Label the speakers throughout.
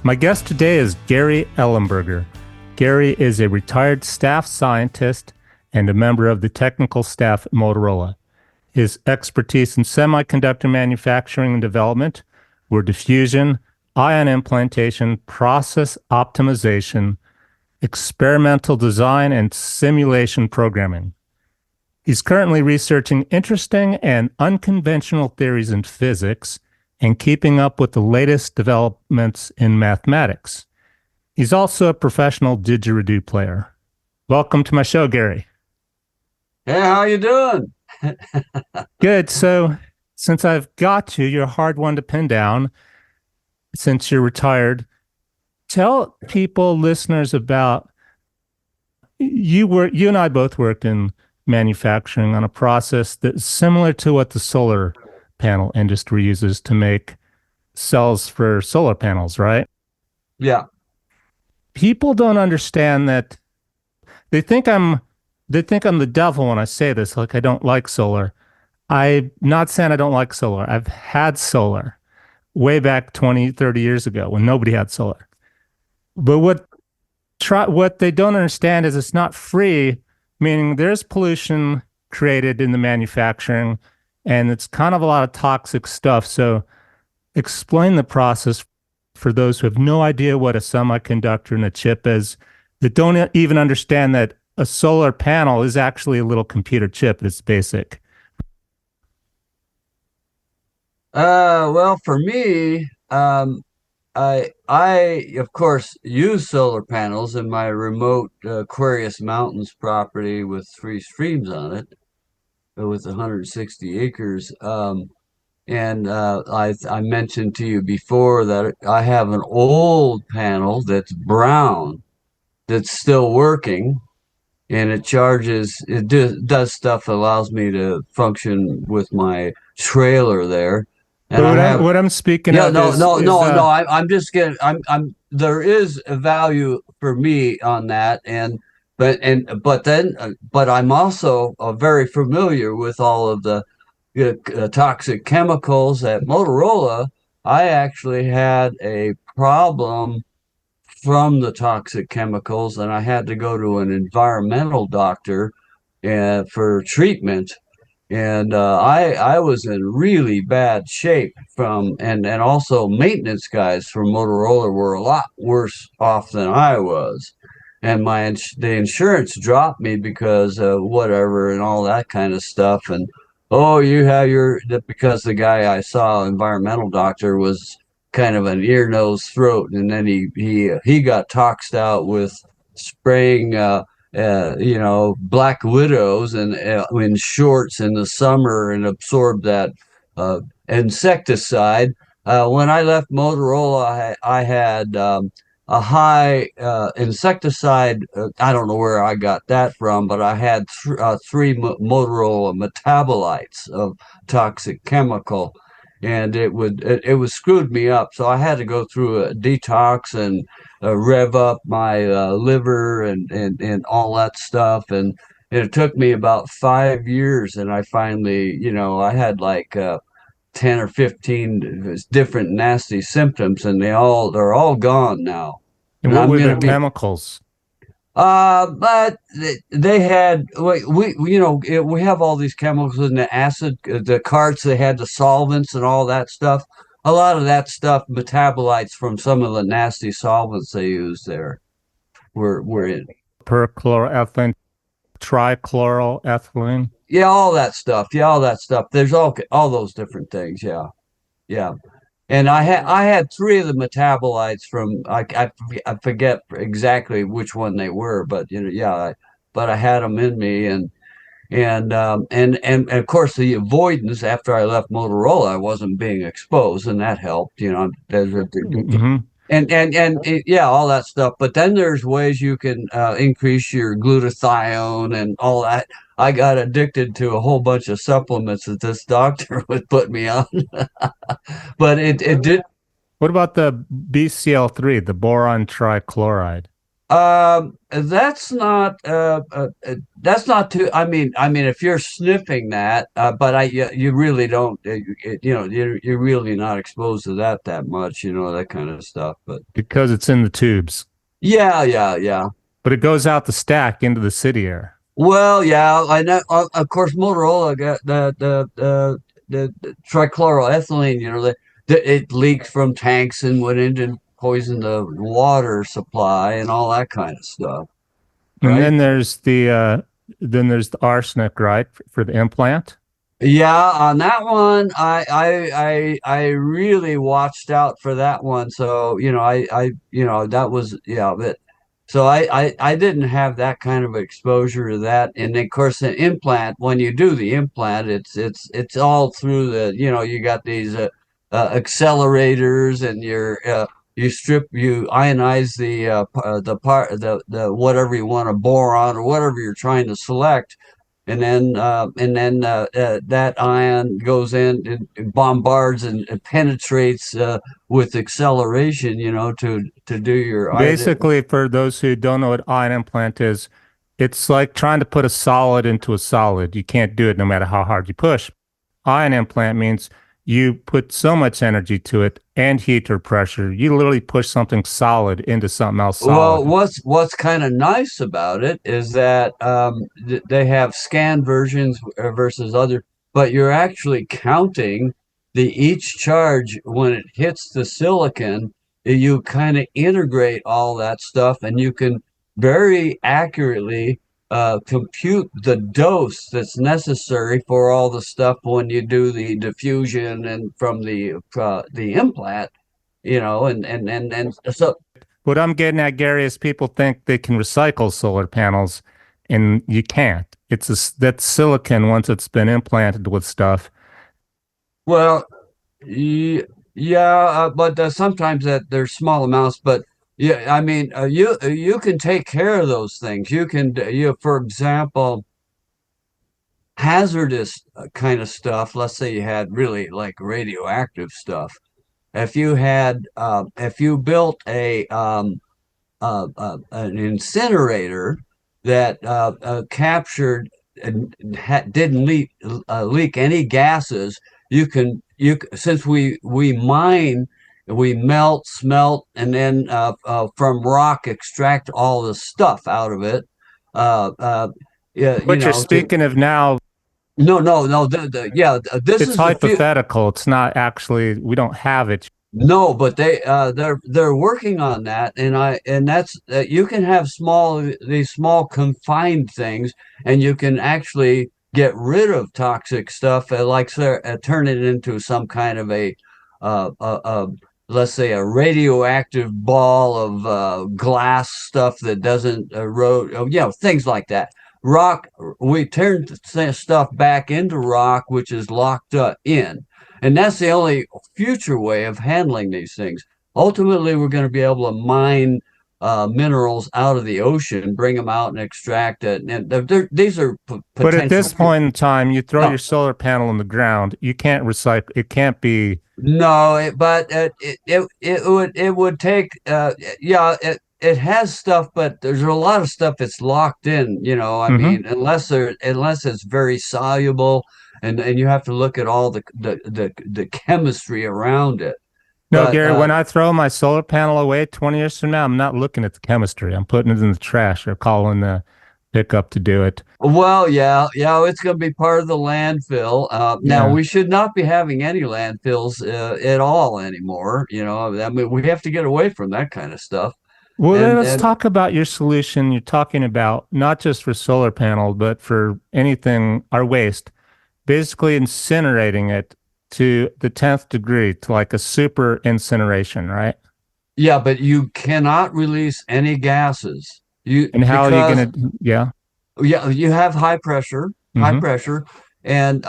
Speaker 1: My guest today is Gary Ehlenberger. Gary is a retired staff scientist and a member of the technical staff at Motorola. His expertise in semiconductor manufacturing and development were diffusion, ion implantation, process optimization, experimental design, and simulation programming. He's currently researching interesting and unconventional theories in physics and keeping up with the latest developments in mathematics. He's also a professional didgeridoo player. Welcome to my show, Gary.
Speaker 2: Hey, how you doing?
Speaker 1: Good. So since I've got you, you're a hard one to pin down since you're retired. Tell people, listeners, about you and I both worked in manufacturing on a process that's similar to what the solar panel industry uses to make cells for solar panels, right?
Speaker 2: Yeah.
Speaker 1: People don't understand that. They think I'm the devil when I say this, like I don't like solar. I'm not saying I don't like solar. I've had solar way back 20, 30 years ago when nobody had solar. But what they don't understand is it's not free, meaning there's pollution created in the manufacturing, and it's kind of a lot of toxic stuff. So explain the process for those who have no idea what a semiconductor and a chip is, that don't even understand that a solar panel is actually a little computer chip. It's basic.
Speaker 2: Well, for me, I of course use solar panels in my remote Aquarius Mountains property with 3 streams on it, with 160 acres. And I mentioned to you before that I have an old panel that's brown that's still working, and it does stuff that allows me to function with my trailer there. And
Speaker 1: But what I'm speaking
Speaker 2: yeah,
Speaker 1: of
Speaker 2: no,
Speaker 1: is,
Speaker 2: no, no, no. I'm just getting. There is a value for me on that, but I'm also very familiar with all of the toxic chemicals at Motorola. I actually had a problem from the toxic chemicals, and I had to go to an environmental doctor for treatment. And I was in really bad shape and also maintenance guys from Motorola were a lot worse off than I was. And the insurance dropped me because whatever and all that kind of stuff. And oh, because the guy I saw, environmental doctor, was kind of an ear, nose, throat, and then he got toxed out with spraying black widows and in shorts in the summer and absorbed that insecticide. When I left Motorola, I had a high insecticide. I don't know where I got that from, but I had 3 Motorola metabolites of toxic chemical, and it was screwed me up. So I had to go through a detox and rev up my liver and all that stuff. And it took me about 5 years, and I finally, I had like 10 or 15 different nasty symptoms, and they're all gone now.
Speaker 1: and
Speaker 2: And
Speaker 1: what
Speaker 2: I'm
Speaker 1: were the
Speaker 2: gonna be
Speaker 1: chemicals?
Speaker 2: but they had we have all these chemicals in the acid, the carts. They had the solvents and all that stuff. A lot of that stuff metabolites from some of the nasty solvents they use there were in.
Speaker 1: Perchloroethylene, trichloroethylene.
Speaker 2: Yeah, all that stuff. Yeah, all that stuff. There's all those different things. Yeah, yeah. And I had 3 of the metabolites from I forget exactly which one they were, but but I had them in me. And of course the avoidance after I left Motorola, I wasn't being exposed, and that helped.
Speaker 1: Mm-hmm.
Speaker 2: Yeah, all that stuff. But then there's ways you can increase your glutathione and all that. I got addicted to a whole bunch of supplements that this doctor would put me on. But it did.
Speaker 1: What about the BCl3, the boron trichloride?
Speaker 2: That's not too. I mean, if you're sniffing that, but you really don't. You're really not exposed to that much. That kind of stuff. But
Speaker 1: Because it's in the tubes,
Speaker 2: yeah, yeah, yeah.
Speaker 1: but it goes out the stack into the city air.
Speaker 2: Well, yeah, I know. Of course, Motorola got the trichloroethylene. It leaked from tanks and went into poison the water supply and all that kind of stuff,
Speaker 1: And
Speaker 2: right?
Speaker 1: then there's the arsenic, right, for the implant.
Speaker 2: Yeah, on that one, I really watched out for that one. So, that was, yeah, but so I didn't have that kind of exposure to that. And of course, the implant, when you do the implant, it's all through you got these accelerators and you ionize the part, the whatever you want to bore on or whatever you're trying to select, and then that ion goes in and bombards and penetrates with acceleration, to do your either.
Speaker 1: Basically, for those who don't know what ion implant is, it's like trying to put a solid into a solid. You can't do it no matter how hard you push. Ion implant means you put so much energy to it and heat or pressure. You literally push something solid into something else
Speaker 2: Well,
Speaker 1: solid.
Speaker 2: what's kind of nice about it is that they have scan versions versus other, but you're actually counting the each charge when it hits the silicon. You kind of integrate all that stuff, and you can very accurately compute the dose that's necessary for all the stuff when you do the diffusion and from the implant, and so.
Speaker 1: What I'm getting at, Gary, is people think they can recycle solar panels, and you can't. That silicon once it's been implanted with stuff.
Speaker 2: Well, yeah, but sometimes that there's small amounts, but yeah, I mean, you can take care of those things. For example, hazardous kind of stuff. Let's say you had really like radioactive stuff. If you built an incinerator that captured and didn't leak any gases. Since we mine, we melt, smelt, and then from rock extract all the stuff out of it. Yeah,
Speaker 1: What you're speaking of now,
Speaker 2: no, no, no. Yeah, this
Speaker 1: it's
Speaker 2: is the few.
Speaker 1: hypothetical. It's not actually, we don't have it.
Speaker 2: No, but they're working on that, and that's you can have these small confined things, and you can actually get rid of toxic stuff, turn it into some kind of a let's say a radioactive ball of glass stuff that doesn't erode, things like that. Rock, we turn stuff back into rock, which is locked in. And that's the only future way of handling these things. Ultimately, we're going to be able to mine minerals out of the ocean, bring them out and extract it. And these are
Speaker 1: But at
Speaker 2: potential.
Speaker 1: this point in time, you throw
Speaker 2: No,
Speaker 1: your solar panel in the ground, you can't recycle, it can't be.
Speaker 2: no, but it would take yeah, it has stuff, but there's a lot of stuff that's locked in. I
Speaker 1: Mhm.
Speaker 2: mean, unless it's very soluble, and you have to look at all the chemistry around it.
Speaker 1: No,
Speaker 2: But
Speaker 1: Gary, when I throw my solar panel away 20 years from now, I'm not looking at the chemistry. I'm putting it in the trash or calling the pickup to do it.
Speaker 2: Well, yeah, yeah, it's going to be part of the landfill. Now,
Speaker 1: Yeah.
Speaker 2: we should not be having any landfills at all anymore. I mean, we have to get away from that kind of stuff.
Speaker 1: Well, then
Speaker 2: And
Speaker 1: let's
Speaker 2: and
Speaker 1: talk about your solution. You're talking about not just for solar panel, but for anything, our waste, basically incinerating it to the 10th degree, to like a super incineration, right?
Speaker 2: yeah, but you cannot release any gases.
Speaker 1: And how are you
Speaker 2: Because
Speaker 1: going to, yeah.
Speaker 2: yeah, you have high
Speaker 1: Hmm.
Speaker 2: pressure, and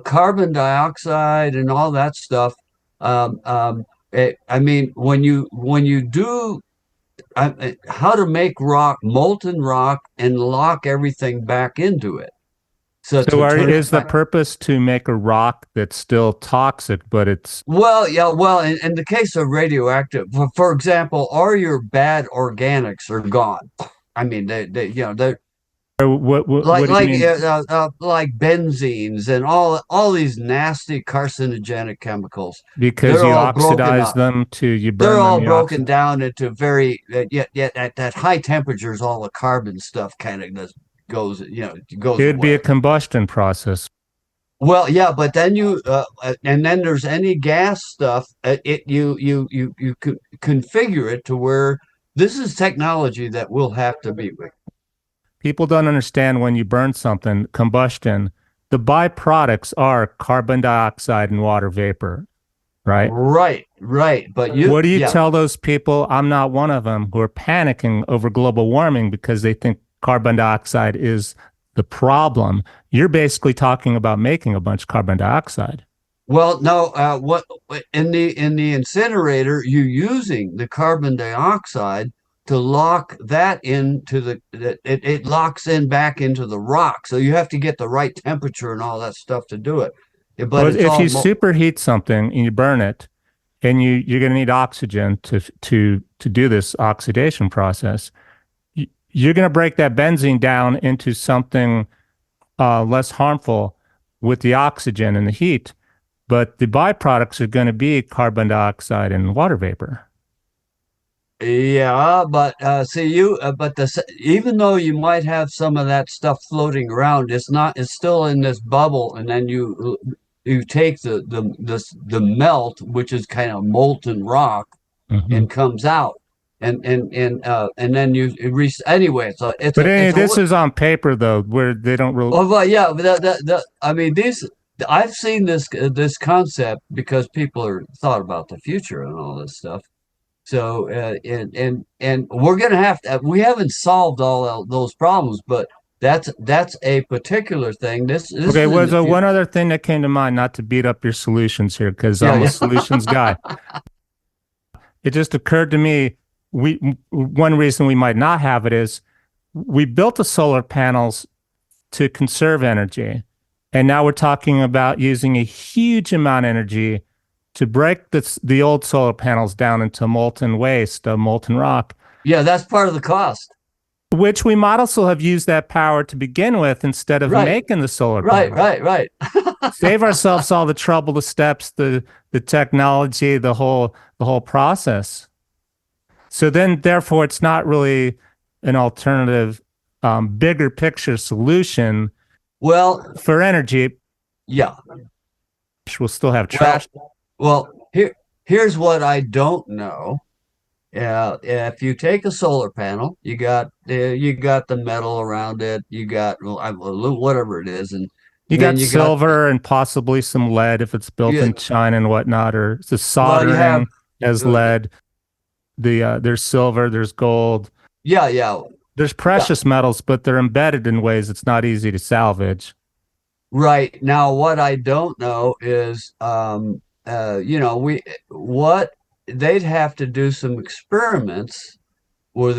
Speaker 2: carbon dioxide and all that stuff. I mean, when you do how to make rock, molten rock, and lock everything back into it. So
Speaker 1: So
Speaker 2: to turn it
Speaker 1: is the
Speaker 2: back.
Speaker 1: purpose to make a rock that's still toxic, but it's
Speaker 2: Well, yeah, well, in the case of radioactive, for example, all your bad organics are gone. I mean, they're
Speaker 1: what do you mean?
Speaker 2: like benzenes and all these nasty carcinogenic chemicals.
Speaker 1: Because
Speaker 2: They're
Speaker 1: you
Speaker 2: all broken
Speaker 1: oxidize
Speaker 2: up.
Speaker 1: them to you
Speaker 2: They're
Speaker 1: burn them,
Speaker 2: all
Speaker 1: you
Speaker 2: broken
Speaker 1: oxidize.
Speaker 2: down into very yet at high temperatures, all the carbon stuff kind of just goes,
Speaker 1: It
Speaker 2: goes
Speaker 1: would be a
Speaker 2: away.
Speaker 1: combustion process.
Speaker 2: Well, yeah, but then and then there's any gas stuff. You configure it to where this is technology that we'll have to be with.
Speaker 1: People don't understand when you burn something, combustion, the byproducts are carbon dioxide and water vapor, right?
Speaker 2: Right, right. But
Speaker 1: What do you
Speaker 2: yeah.
Speaker 1: tell those people? I'm not one of them who are panicking over global warming because they think carbon dioxide is the problem. You're basically talking about making a bunch of carbon dioxide.
Speaker 2: Well, no. What in the incinerator, you're using the carbon dioxide to lock that into it locks in back into the rock. So you have to get the right temperature and all that stuff to do it. But
Speaker 1: Well,
Speaker 2: it's
Speaker 1: if
Speaker 2: all
Speaker 1: you
Speaker 2: mo
Speaker 1: superheat something and you burn it, and you're going to need oxygen to do this oxidation process. You're going to break that benzene down into something less harmful with the oxygen and the heat, but the byproducts are going to be carbon dioxide and water vapor.
Speaker 2: Yeah, but see you, but even though you might have some of that stuff floating around, it's not. It's still in this bubble, and then you take the melt, which is kind of molten rock,
Speaker 1: Mhm.
Speaker 2: and comes out, and then anyway. So
Speaker 1: But anyway,
Speaker 2: it's a
Speaker 1: this is on paper though, where they don't really.
Speaker 2: oh, but yeah, but I mean these. I've seen this concept because people are thought about the future and all this stuff. So and we're gonna have to. We haven't solved all those problems, but that's a particular thing. This
Speaker 1: Okay,
Speaker 2: is in
Speaker 1: was
Speaker 2: the future.
Speaker 1: one other thing that came to mind, not to beat up your solutions here, because
Speaker 2: Yeah,
Speaker 1: I'm a
Speaker 2: yeah.
Speaker 1: solutions guy. It just occurred to me, we one reason we might not have it is we built the solar panels to conserve energy. And now we're talking about using a huge amount of energy to break the old solar panels down into molten waste, molten rock,
Speaker 2: Yeah, that's part of the cost.
Speaker 1: which we might also have used that power to begin with instead of
Speaker 2: Right,
Speaker 1: making the solar
Speaker 2: right,
Speaker 1: panel.
Speaker 2: right, right.
Speaker 1: Save ourselves all the trouble, the steps, the technology, the whole process. So then, therefore, it's not really an alternative, bigger picture solution
Speaker 2: Well,
Speaker 1: for energy.
Speaker 2: yeah.
Speaker 1: We'll still have
Speaker 2: Well,
Speaker 1: trash.
Speaker 2: here's what I don't know. If you take a solar panel, you got the metal around it, you got whatever it is,
Speaker 1: You
Speaker 2: and then
Speaker 1: got
Speaker 2: you got
Speaker 1: silver and possibly some lead if it's built
Speaker 2: yeah.
Speaker 1: in China and whatnot, or the
Speaker 2: Well, you have
Speaker 1: soldering as
Speaker 2: uh,
Speaker 1: lead. There's silver, there's gold,
Speaker 2: yeah, yeah,
Speaker 1: there's
Speaker 2: yeah.
Speaker 1: precious metals, but they're embedded in ways it's not easy to salvage.
Speaker 2: Right. Now, what I don't know is, we what they'd have to do some experiments where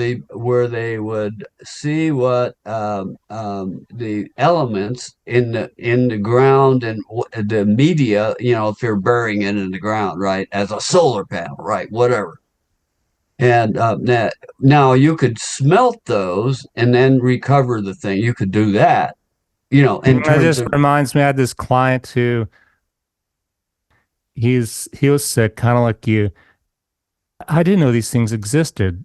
Speaker 2: they would see what the elements in the ground and the media, if you're burying it in the ground, right, as a solar panel, right, whatever. And now you could smelt those and then recover the thing. You could do that, in
Speaker 1: That
Speaker 2: terms
Speaker 1: just
Speaker 2: of
Speaker 1: reminds me, I had this client who he was sick, kind of like you. I didn't know these things existed.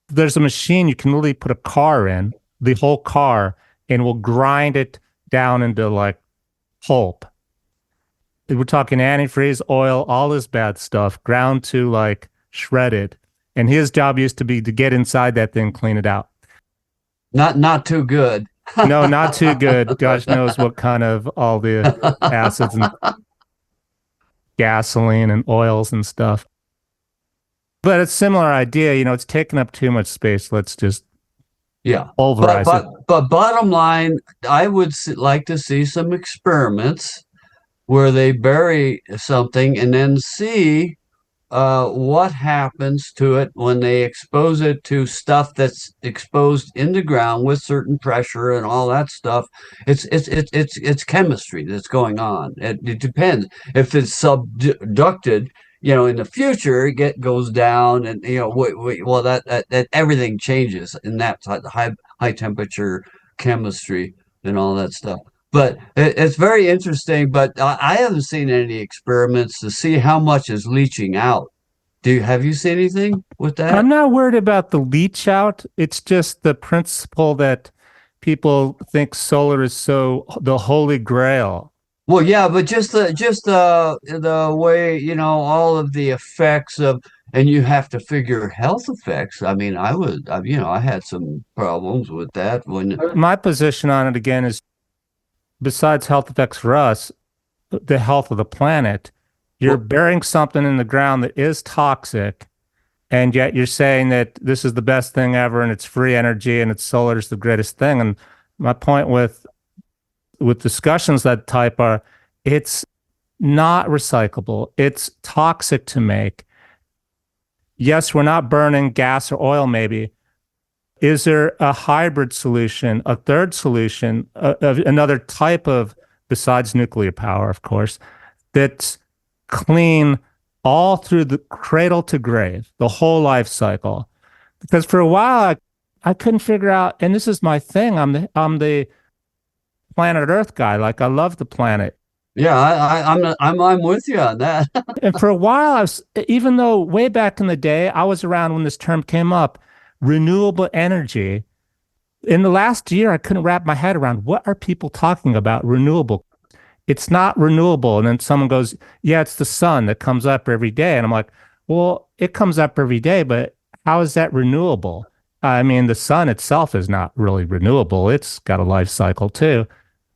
Speaker 1: There's a machine you can literally put a car in, the whole car, and will grind it down into like pulp. We're talking antifreeze, oil, all this bad stuff, ground to like shredded. And his job used to be to get inside that thing, clean it out.
Speaker 2: not too good.
Speaker 1: No, not too good. Gosh knows what kind of all the acids and gasoline and oils and stuff. But it's a similar idea, it's taking up too much space. Let's just
Speaker 2: Yeah. But
Speaker 1: pulverize it.
Speaker 2: but but bottom line, I would like to see some experiments where they bury something and then see what happens to it when they expose it to stuff that's exposed in the ground with certain pressure and all that stuff. It's chemistry that's going on. It depends. If it's subducted, in the future goes down, and well, that everything changes in that high temperature chemistry and all that stuff. But it's very interesting. But I haven't seen any experiments to see how much is leaching out. Have you seen anything with that?
Speaker 1: I'm not worried about the leach out. It's just the principle that people think solar is so the holy grail.
Speaker 2: Well, yeah, but just the way, all of the effects of, and you have to figure health effects. I mean, I had some problems with that when.
Speaker 1: My position on it again is besides health effects for us, the health of the planet, you're
Speaker 2: Well,
Speaker 1: burying something in the ground that is toxic, and yet you're saying that this is the best thing ever and it's free energy and it's solar is the greatest thing. And my point with discussions that type are it's not recyclable. It's toxic to make. Yes, we're not burning gas or oil, maybe. Is there a hybrid solution, a third solution, another type of, besides nuclear power, of course, that's clean all through the cradle to grave, the whole life cycle? Because for a while, I couldn't figure out, and this is my thing. I'm the planet Earth guy. Like I love the planet.
Speaker 2: yeah, I'm with you on that.
Speaker 1: And for a while, even though way back in the day, I was around when this term came up, renewable energy. In the last year, I couldn't wrap my head around what are people talking about renewable. It's not renewable. And then someone goes, yeah, it's the sun that comes up every day. And I'm like, well, it comes up every day, but how is that renewable? I mean, the sun itself is not really renewable. It's got a life cycle too.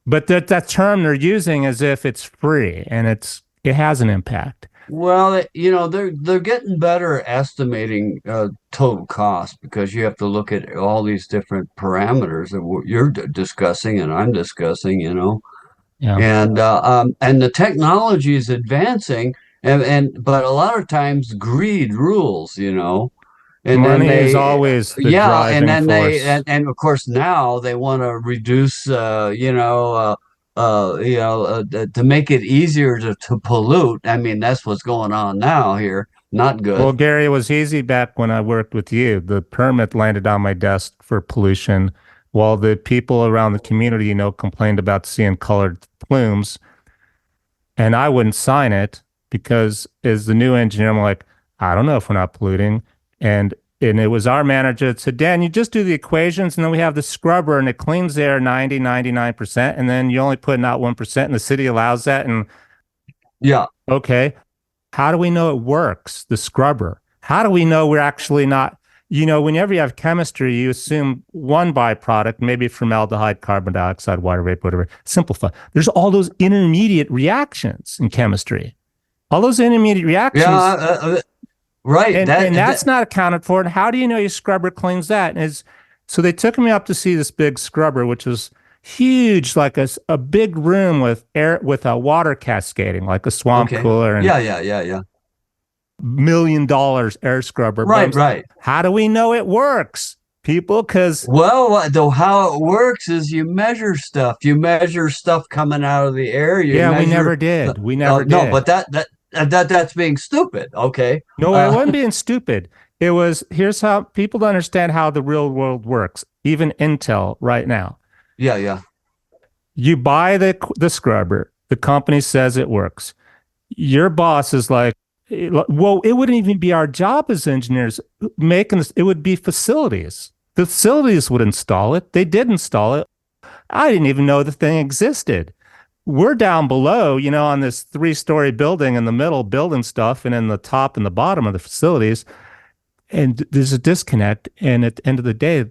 Speaker 1: But that term they're using as if it's free and it has an impact.
Speaker 2: Well, they're getting better at estimating total cost because you have to look at all these different parameters that you're discussing and I'm discussing,
Speaker 1: Yeah.
Speaker 2: and the technology is advancing, and but a lot of times greed rules, and then
Speaker 1: Money is
Speaker 2: they
Speaker 1: always the
Speaker 2: yeah, and
Speaker 1: driving
Speaker 2: then they
Speaker 1: force.
Speaker 2: and of course now they want to reduce to make it easier to pollute. I mean, that's what's going on now here. Not
Speaker 1: Well,
Speaker 2: good.
Speaker 1: Gary, it was easy back when I worked with you. The permit landed on my desk for pollution while the people around the community, complained about seeing colored plumes. And I wouldn't sign it because as the new engineer, I'm like, I don't know if we're not polluting. And it was our manager that said, Dan, you just do the equations and then we have the scrubber and it cleans there 90, 99%. And then you only put out 1% and the city allows that. And
Speaker 2: Yeah.
Speaker 1: okay, how do we know it works, the scrubber? How do we know we're actually not, whenever you have chemistry, you assume one byproduct, maybe formaldehyde, carbon dioxide, water vapor, whatever, simplify. There's all those intermediate reactions in chemistry, all those intermediate
Speaker 2: Yeah.
Speaker 1: reactions,
Speaker 2: Right.
Speaker 1: and that's not accounted for. And how do you know your scrubber cleans that? So they took me up to see this big scrubber, which was huge, like a big room with air, with a water cascading, like a swamp
Speaker 2: Okay.
Speaker 1: cooler, and
Speaker 2: Yeah.
Speaker 1: $1 million air scrubber. But
Speaker 2: Right. Right.
Speaker 1: how do we know it works, people? Because
Speaker 2: Well, though, how it works is you measure stuff. You measure stuff coming out of the air. You
Speaker 1: yeah, we
Speaker 2: measure.
Speaker 1: never did. We never
Speaker 2: No, but
Speaker 1: did.
Speaker 2: that's being stupid. Okay.
Speaker 1: No, it
Speaker 2: Uh,
Speaker 1: wasn't being stupid. It was here's how people to understand how the real world works. Even Intel right now,
Speaker 2: yeah.
Speaker 1: you buy the scrubber. The company says it works. Your boss is like, well, it wouldn't even be our job as engineers making this. It would be facilities. The facilities would install it. They did install it. I didn't even know the thing existed. We're down below, on this 3-story building in the middle building stuff, and in the top and the bottom of the facilities. And there's a disconnect. And at the end of the day,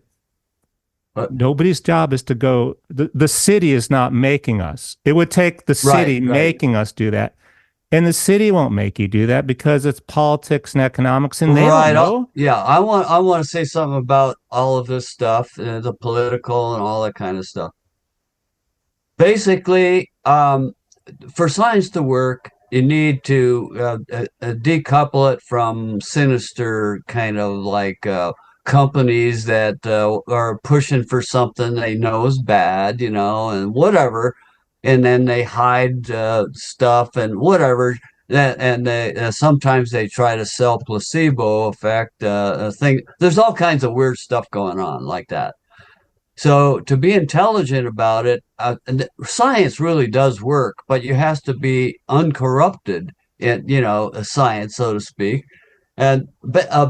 Speaker 2: Uh,
Speaker 1: nobody's job is to go, the city is not making us. It would take the
Speaker 2: right.
Speaker 1: city
Speaker 2: Right.
Speaker 1: making us do that. And the city won't make you do that because it's politics and economics, and they don't
Speaker 2: Right.
Speaker 1: know.
Speaker 2: Yeah. I want to say something about all of this stuff, the political and all that kind of stuff. Basically, for science to work, you need to decouple it from sinister kind of like companies that are pushing for something they know is bad, and whatever, and then they hide stuff and whatever. And they sometimes they try to sell placebo effect thing. There's all kinds of weird stuff going on like that. So to be intelligent about it, science really does work, but you has to be uncorrupted in, science, so to speak. And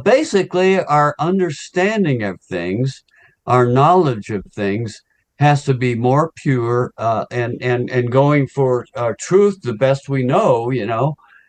Speaker 2: basically, our understanding of things, our knowledge of things, has to be more pure and going for truth the best we know,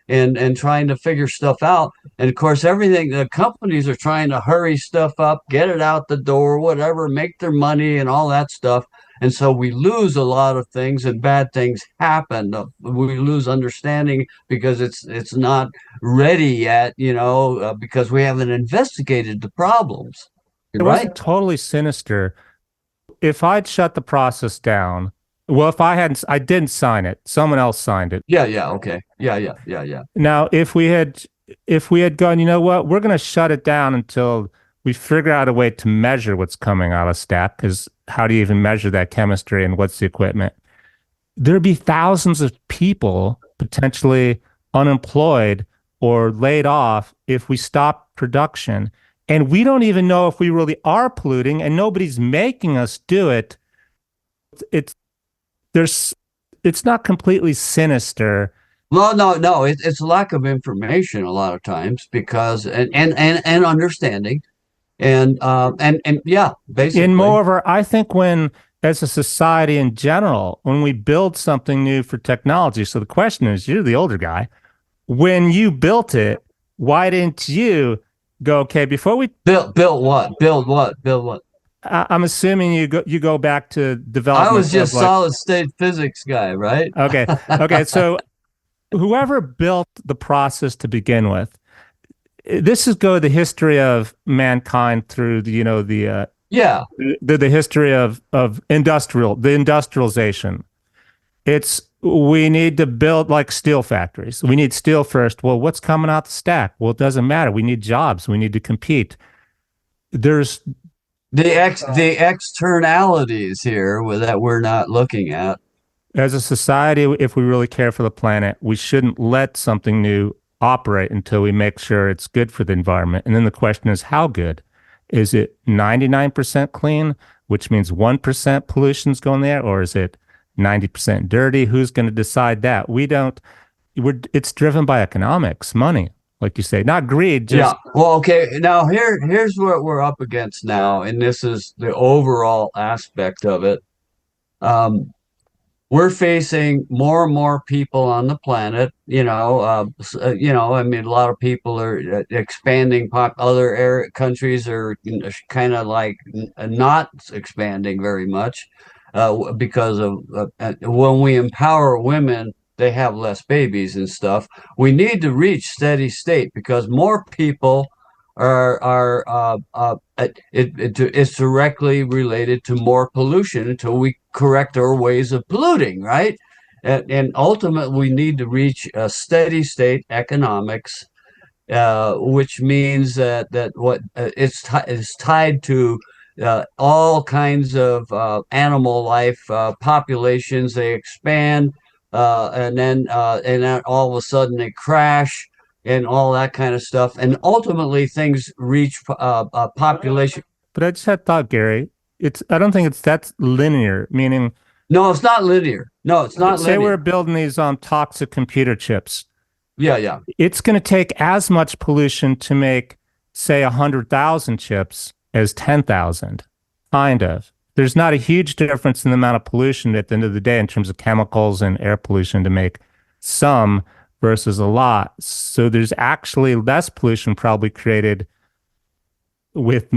Speaker 2: and trying to figure stuff out. And of course, everything the companies are trying to hurry stuff up, get it out the door, whatever, make their money and all that stuff. And so we lose a lot of things, and bad things happen. We lose understanding because it's not ready yet, because we haven't investigated the problems.
Speaker 1: It
Speaker 2: Right?
Speaker 1: wasn't totally sinister. If I'd shut the process down, well, if I hadn't, I didn't sign it. Someone else signed it.
Speaker 2: Yeah, yeah, okay. Yeah, yeah, yeah, yeah.
Speaker 1: Now, if we had gone, you know what, we're going to shut it down until we figure out a way to measure what's coming out of stack, because how do you even measure that chemistry and what's the equipment? There'd be thousands of people potentially unemployed or laid off if we stop production. And we don't even know if we really are polluting, and nobody's making us do it. It's there's it's not completely sinister.
Speaker 2: Well, no, no, it's lack of information a lot of times because and understanding and yeah,
Speaker 1: And
Speaker 2: basically.
Speaker 1: moreover, I think when, as a society in general, when we build something new for technology, so the question is, you're the older guy, when you built it, why didn't you go, okay, before we,
Speaker 2: Built what? Build what? Build what?
Speaker 1: I'm assuming you go back to
Speaker 2: I
Speaker 1: development
Speaker 2: was
Speaker 1: of
Speaker 2: just
Speaker 1: like,
Speaker 2: solid state physics guy, right?
Speaker 1: okay, okay, so whoever built the process to begin with, this is go the history of mankind through the,
Speaker 2: Yeah,
Speaker 1: the history of the industrialization. It's we need to build like steel factories. We need steel first. Well, what's coming out the stack? Well, it doesn't matter. We need jobs. We need to compete. There's
Speaker 2: the externalities here that we're not looking at.
Speaker 1: As a society, if we really care for the planet, we shouldn't let something new operate until we make sure it's good for the environment. And then the question is, how good? Is it 99% clean, which means 1% pollution's going there, or is it 90% dirty? Who's going to decide that? We don't, it's driven by economics, money, like you say, not greed,
Speaker 2: Yeah.
Speaker 1: just
Speaker 2: Well, okay. Now here's what we're up against now, and this is the overall aspect of it. Um, we're facing more and more people on the planet. I mean, a lot of people are expanding. Other countries are kind of like not expanding very much because of when we empower women, they have less babies and stuff. We need to reach steady state because more people are it's directly related to more pollution until we correct our ways of polluting, right? And ultimately, we need to reach a steady state economics, which means that what it's tied to all kinds of animal life populations. They expand, and then all of a sudden they crash, and all that kind of stuff. And ultimately, things reach population.
Speaker 1: but I just had thought, Gary, I don't think it's that's linear, meaning,
Speaker 2: No, it's not linear. No, it's not
Speaker 1: say we're
Speaker 2: linear.
Speaker 1: building these toxic computer chips.
Speaker 2: Yeah, yeah.
Speaker 1: It's going to take as much pollution to make, say, 100,000 chips as 10,000, kind of. There's not a huge difference in the amount of pollution at the end of the day in terms of chemicals and air pollution to make some versus a lot. So there's actually less pollution probably created with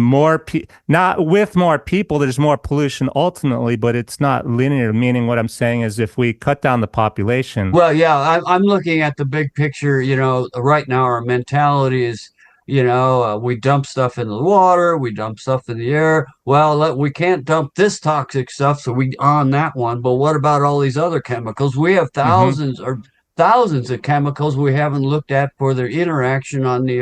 Speaker 1: not with more people. There's more pollution ultimately, but it's not linear, meaning what I'm saying is if we cut down the population.
Speaker 2: Well, yeah, I'm looking at the big picture. Right now our mentality is, we dump stuff in the water, we dump stuff in the air. Well, we can't dump this toxic stuff, so we on that one. But what about all these other chemicals? We have
Speaker 1: Mhm.
Speaker 2: thousands or thousands of chemicals we haven't looked at for their interaction on the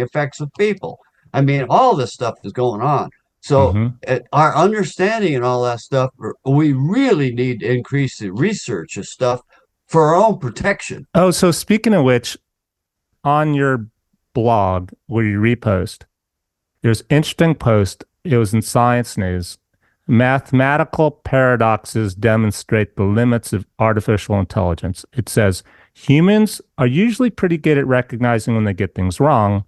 Speaker 2: effects of people. I mean, all this stuff is going on. So
Speaker 1: Hmm.
Speaker 2: our understanding and all that stuff, we really need to increase the research of stuff for our own protection.
Speaker 1: Oh, so speaking of which, on your blog where you repost, there's an interesting post. It was in Science News. Mathematical paradoxes demonstrate the limits of artificial intelligence. It says humans are usually pretty good at recognizing when they get things wrong,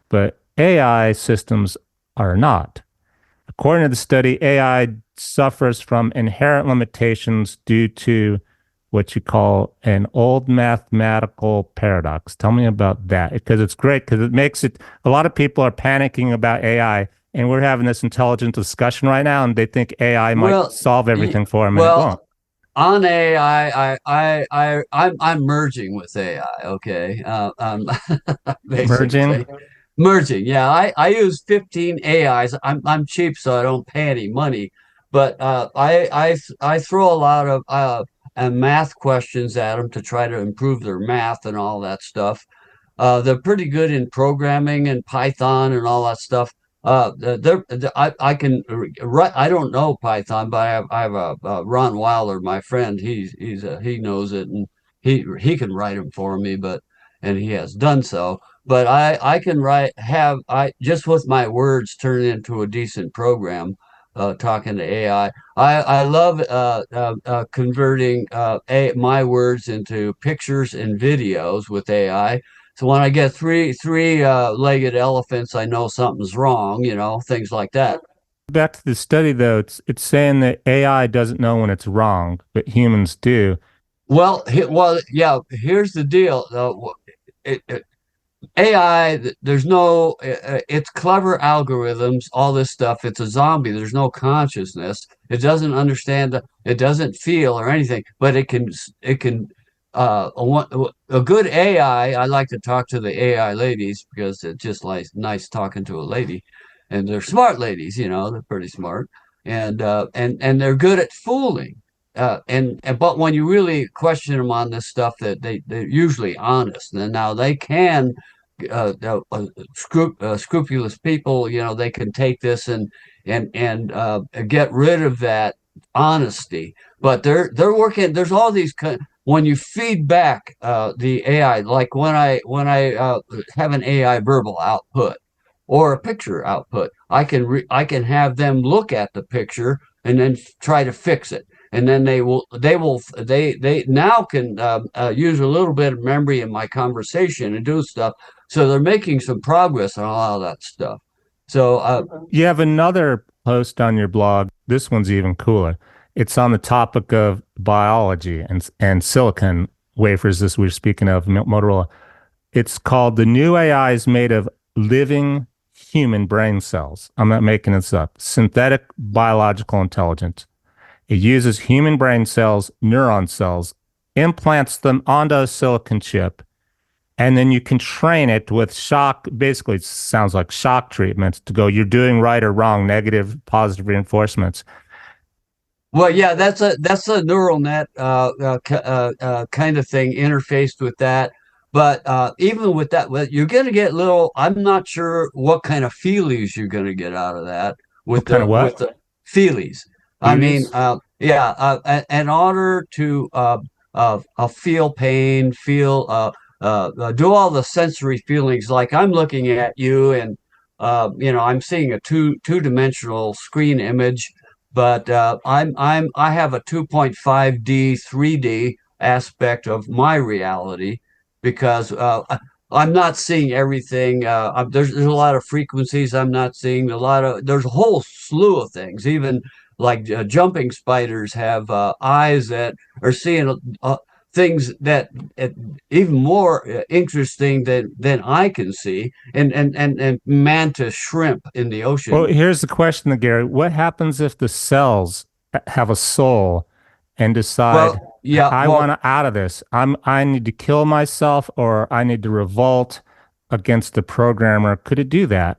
Speaker 1: but AI systems are not. According to the study, AI suffers from inherent limitations due to what you call an old mathematical paradox. Tell me about that because it's great because it makes it, a lot of people are panicking about AI and we're having this intelligent discussion right now and they think AI might
Speaker 2: Well,
Speaker 1: solve everything for them and it won't.
Speaker 2: well, on AI, I'm merging with AI. Okay,
Speaker 1: Merging.
Speaker 2: basically merging. Yeah, I use 15 AIs. I'm cheap, so I don't pay any money. But I throw a lot of math questions at them to try to improve their math and all that stuff. They're pretty good in programming and Python and all that stuff. I can write. I don't know Python, but I have a Ron Wilder, my friend. He knows it and he can write them for me, but and he has done so. But I can write have I just with my words turn into a decent program. Talking to AI, I love converting my words into pictures and videos with AI. So when I get three legged elephants, I know something's wrong, things like that.
Speaker 1: Back to the study though, it's saying that AI doesn't know when it's wrong, but humans do.
Speaker 2: Yeah, here's the deal. AI, there's no, it's clever algorithms, all this stuff. It's a zombie. There's no consciousness. It doesn't understand, it doesn't feel or anything, but a good AI, I like to talk to the AI ladies because it's just like nice talking to a lady. And they're smart ladies, they're pretty smart. And they're good at fooling. But when you really question them on this stuff, that they're usually honest. And now they can scrupulous people, they can take this and get rid of that honesty. But they're working. There's all these when you feed back the AI, like when I have an AI verbal output or a picture output, I can have them look at the picture and then try to fix it. And then they now can use a little bit of memory in my conversation and do stuff, so they're making some progress on a lot of that stuff. So,
Speaker 1: You have another post on your blog. This one's even cooler. It's on the topic of biology and silicon wafers, as we are speaking of, Motorola. It's called The New AI is Made of Living Human Brain Cells. I'm not making this up. Synthetic biological intelligence. It uses human brain cells, neuron cells, implants them onto a silicon chip, and then you can train it with shock. Basically, it sounds like shock treatments to go, you're doing right or wrong, negative, positive reinforcements.
Speaker 2: well, yeah, that's a neural net kind of thing interfaced with that. But even with that, you're going to get little. I'm not sure what kind of feelies you're going to get out of that
Speaker 1: What
Speaker 2: with
Speaker 1: kind of what?
Speaker 2: the feelies. I mean,
Speaker 1: Feelies?
Speaker 2: yeah, in order to feel pain, do all the sensory feelings. Like I'm looking at you, and I'm seeing a two-dimensional screen image, but I have a 2.5D 3D aspect of my reality because I'm not seeing everything. There's a lot of frequencies I'm not seeing. There's a whole slew of things. Even like jumping spiders have eyes that are seeing things that even more interesting than I can see, and mantis shrimp in the
Speaker 1: Well,
Speaker 2: ocean.
Speaker 1: here's the question, Gary. What happens if the cells have a soul and decide,
Speaker 2: Well, yeah,
Speaker 1: I
Speaker 2: well,
Speaker 1: want out of this. I need to kill myself or I need to revolt against the programmer. Could it do that?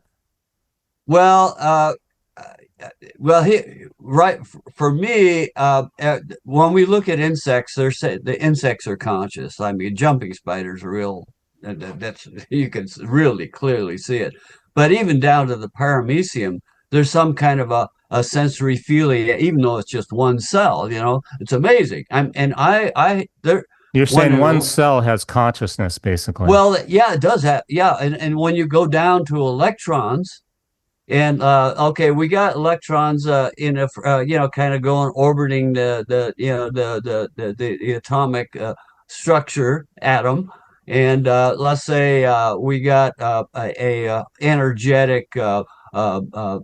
Speaker 2: well, well, right for me, when we look at insects, the insects are conscious. I mean, jumping spiders are real. That's you can really clearly see it. But even down to the paramecium, there's some kind of a sensory feeling, even though it's just one cell. It's amazing. And I there
Speaker 1: You're
Speaker 2: when
Speaker 1: saying one cell has consciousness, basically.
Speaker 2: well, yeah, it does have, yeah, and when you go down to electrons. And okay, we got electrons in a kind of going orbiting the atomic structure atom, and let's say we got energetic a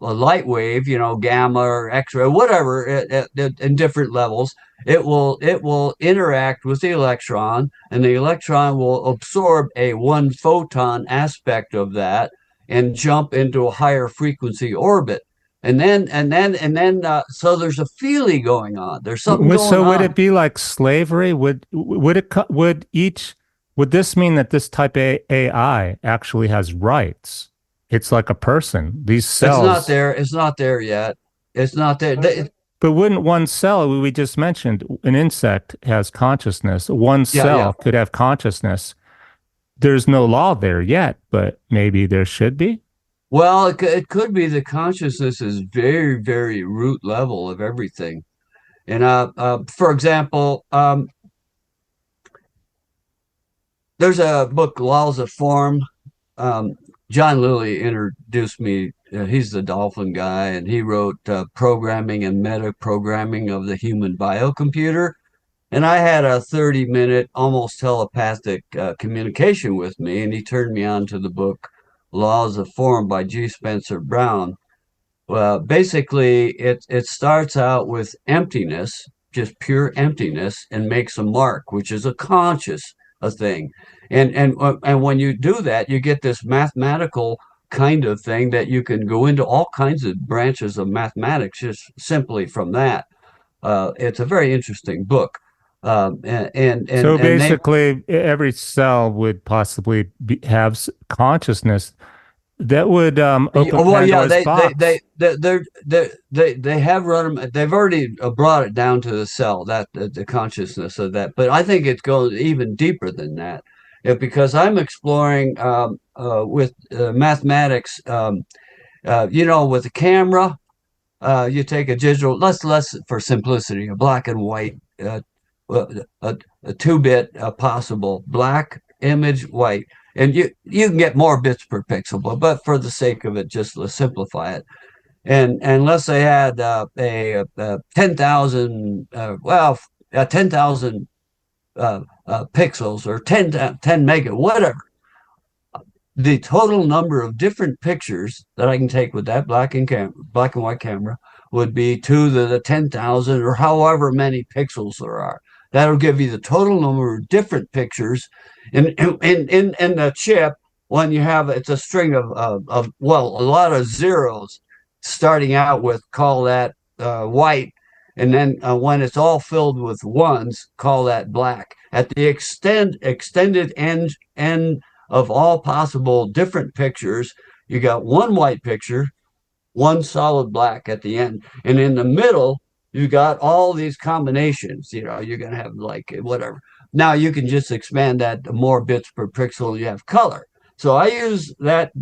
Speaker 2: light wave, gamma or X-ray, whatever, in different levels. It will interact with the electron, and the electron will absorb a one photon aspect of that and jump into a higher frequency orbit. So there's a feeling going on. There's something going
Speaker 1: So would
Speaker 2: on.
Speaker 1: it be like slavery? Would this mean that this type of AI actually has rights? It's like a person. These
Speaker 2: It's not
Speaker 1: cells,
Speaker 2: there. It's not there yet. It's not there.
Speaker 1: but wouldn't one cell, we just mentioned, an insect has consciousness. One
Speaker 2: Yeah, yeah.
Speaker 1: cell could have consciousness. There's no law there yet, but maybe there should be.
Speaker 2: Well, it could be the consciousness is very, very root level of everything. And for example, there's a book, Laws of Form. Um, John Lilly introduced me. He's the dolphin guy, and he wrote Programming and Meta Programming of the Human Biocomputer. And I had a 30-minute, almost telepathic communication with me, and he turned me on to the book Laws of Form by G. Spencer Brown. Well, basically, it starts out with emptiness, just pure emptiness, and makes a mark, which is a conscious a thing. And when you do that, you get this mathematical kind of thing that you can go into all kinds of branches of mathematics just simply from that. It's a very interesting book.
Speaker 1: So
Speaker 2: And they
Speaker 1: basically, every cell would possibly have consciousness that would open
Speaker 2: well, yeah,
Speaker 1: Pandora's box.
Speaker 2: they have run them. They've already brought it down to the cell, that the consciousness of that. But I think it goes even deeper than that, because I'm exploring with mathematics. With a camera, you take a digital. Let's for simplicity, a black and white, a 2-bit possible black image, white, and you can get more bits per pixel, but for the sake of it, just let's simplify it. And let's say I had a 10,000 10,000 pixels, or 10 mega, whatever. The total number of different pictures that I can take with that black and white camera would be to the 10,000, or however many pixels there are. That'll give you the total number of different pictures in the chip. When you have, it's a string of well, a lot of zeros starting out with, call that white, and then when it's all filled with ones, call that black. At the extended end of all possible different pictures, you got one white picture, one solid black at the end, and in the middle you got all these combinations. You're going to have like whatever. Now you can just expand that to more bits per pixel, you have color. So I use that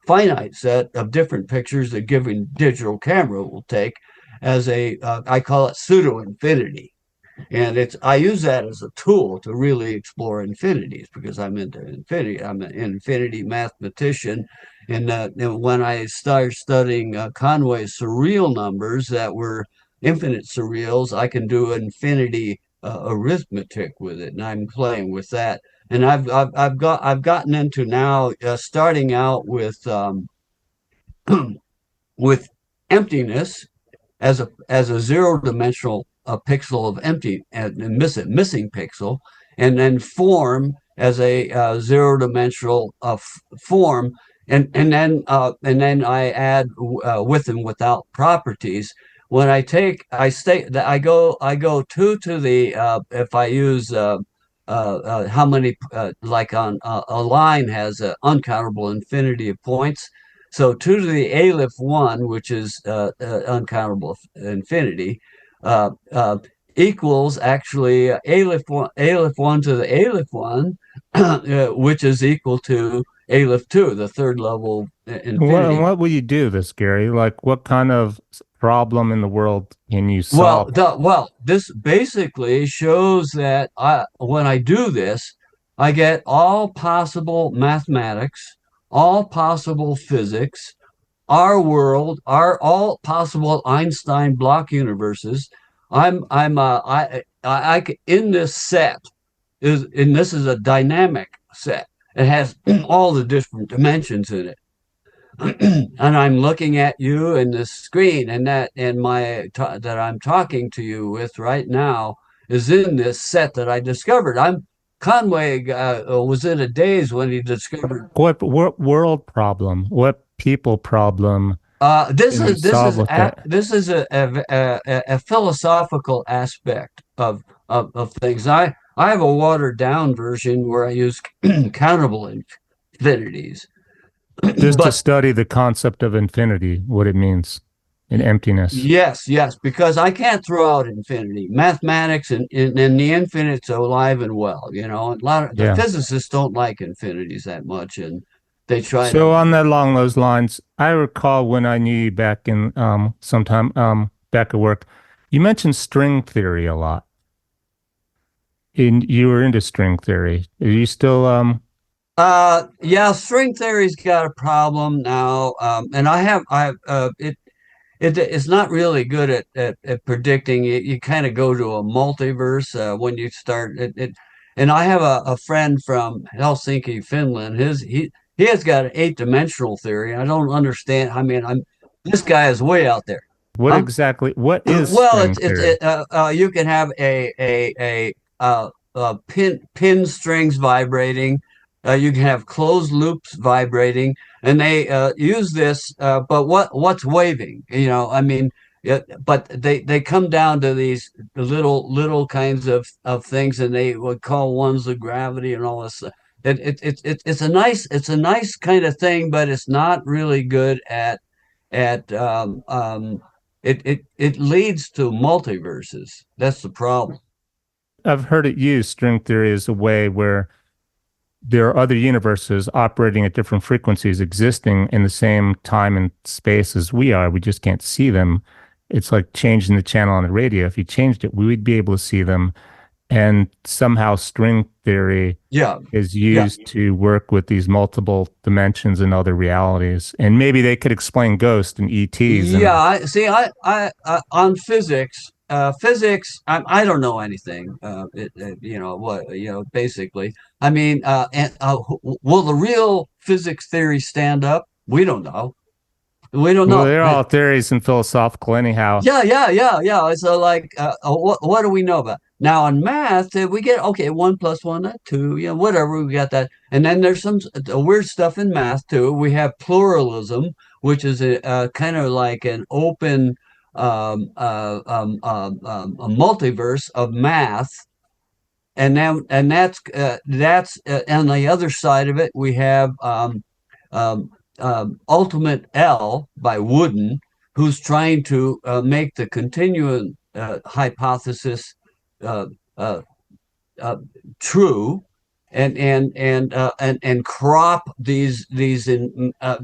Speaker 2: finite set of different pictures that given digital camera will take as I call it pseudo infinity. And I use that as a tool to really explore infinities, because I'm into infinity. I'm an infinity mathematician. And when I started studying Conway's surreal numbers that were infinite surreals, I can do infinity arithmetic with it, and I'm playing with that. And I've gotten into now, starting out with emptiness as a zero dimensional pixel of empty and missing pixel, and then form as a zero dimensional form, and then I add with and without properties. When I go two to the if I use how many like on a line has an uncountable infinity of points. So 2 to the aleph 1, which is uncountable infinity, uh, uh, equals actually aleph 1 to the aleph 1, which is equal to aleph 2, the third level
Speaker 1: And
Speaker 2: infinity.
Speaker 1: what will you do this, Gary? Like, what kind of problem in the world can you
Speaker 2: Well,
Speaker 1: solve?
Speaker 2: this basically shows that when I do this, I get all possible mathematics, all possible physics, our world, our all possible Einstein block universes. I'm in this set and this is a dynamic set. It has all the different dimensions in it. And I'm looking at you in the screen, and that I'm talking to you with right now is in this set that I discovered. I'm Conway was in a daze when he discovered.
Speaker 1: What world problem? What people problem
Speaker 2: This
Speaker 1: can you
Speaker 2: is this
Speaker 1: solve
Speaker 2: is
Speaker 1: with it?
Speaker 2: this is a philosophical aspect of things. I have a watered down version where I use countable infinities,
Speaker 1: Just to
Speaker 2: but
Speaker 1: study the concept of infinity, what it means in emptiness.
Speaker 2: yes, yes, because I can't throw out infinity. Mathematics and the infinite's alive and well. A lot of the
Speaker 1: Yeah.
Speaker 2: physicists don't like infinities that much, and they try to.
Speaker 1: So on that along those lines, I recall when I knew you back in sometime back at work, you mentioned string theory a lot. And you were into string theory. Are you still
Speaker 2: Yeah, string theory's got a problem now, and it's not really good at predicting. You kind of go to a multiverse when you start it. And I have a friend from Helsinki, Finland. He has got an 8-dimensional theory. I don't understand. I mean, I'm this guy is way out there.
Speaker 1: what
Speaker 2: Huh?
Speaker 1: exactly what is
Speaker 2: Well,
Speaker 1: string theory?
Speaker 2: you can have pin strings vibrating. You can have closed loops vibrating, and they use this. But what's waving? I mean, yeah, but they come down to these little kinds of things, and they would call ones the gravity and all this. It's a nice kind of thing, but it's not really good at it leads to multiverses. That's the problem.
Speaker 1: I've heard it used string theory as a way where there are other universes operating at different frequencies existing in the same time and space as we are. We just can't see them. It's like changing the channel on the radio. If you changed it, we would be able to see them. And somehow string theory
Speaker 2: Yeah,
Speaker 1: is
Speaker 2: yeah,
Speaker 1: used to work with these multiple dimensions and other realities. And maybe they could explain ghosts and ETs
Speaker 2: yeah.
Speaker 1: and
Speaker 2: I see. On physics. I don't know anything. Basically. I mean, will the real physics theory stand up? We don't know. We don't
Speaker 1: well,
Speaker 2: know.
Speaker 1: they're all theories and philosophical anyhow.
Speaker 2: Yeah. So like, what do we know about? Now in math, we get okay, 1 + 1, 2, whatever. We got that, and then there's some weird stuff in math too. We have pluralism, which is a kind of like an open a multiverse of math, and that's on the other side of it. We have um, Ultimate L by Wooden, who's trying to make the continuum hypothesis uh, uh, uh, true, and crop these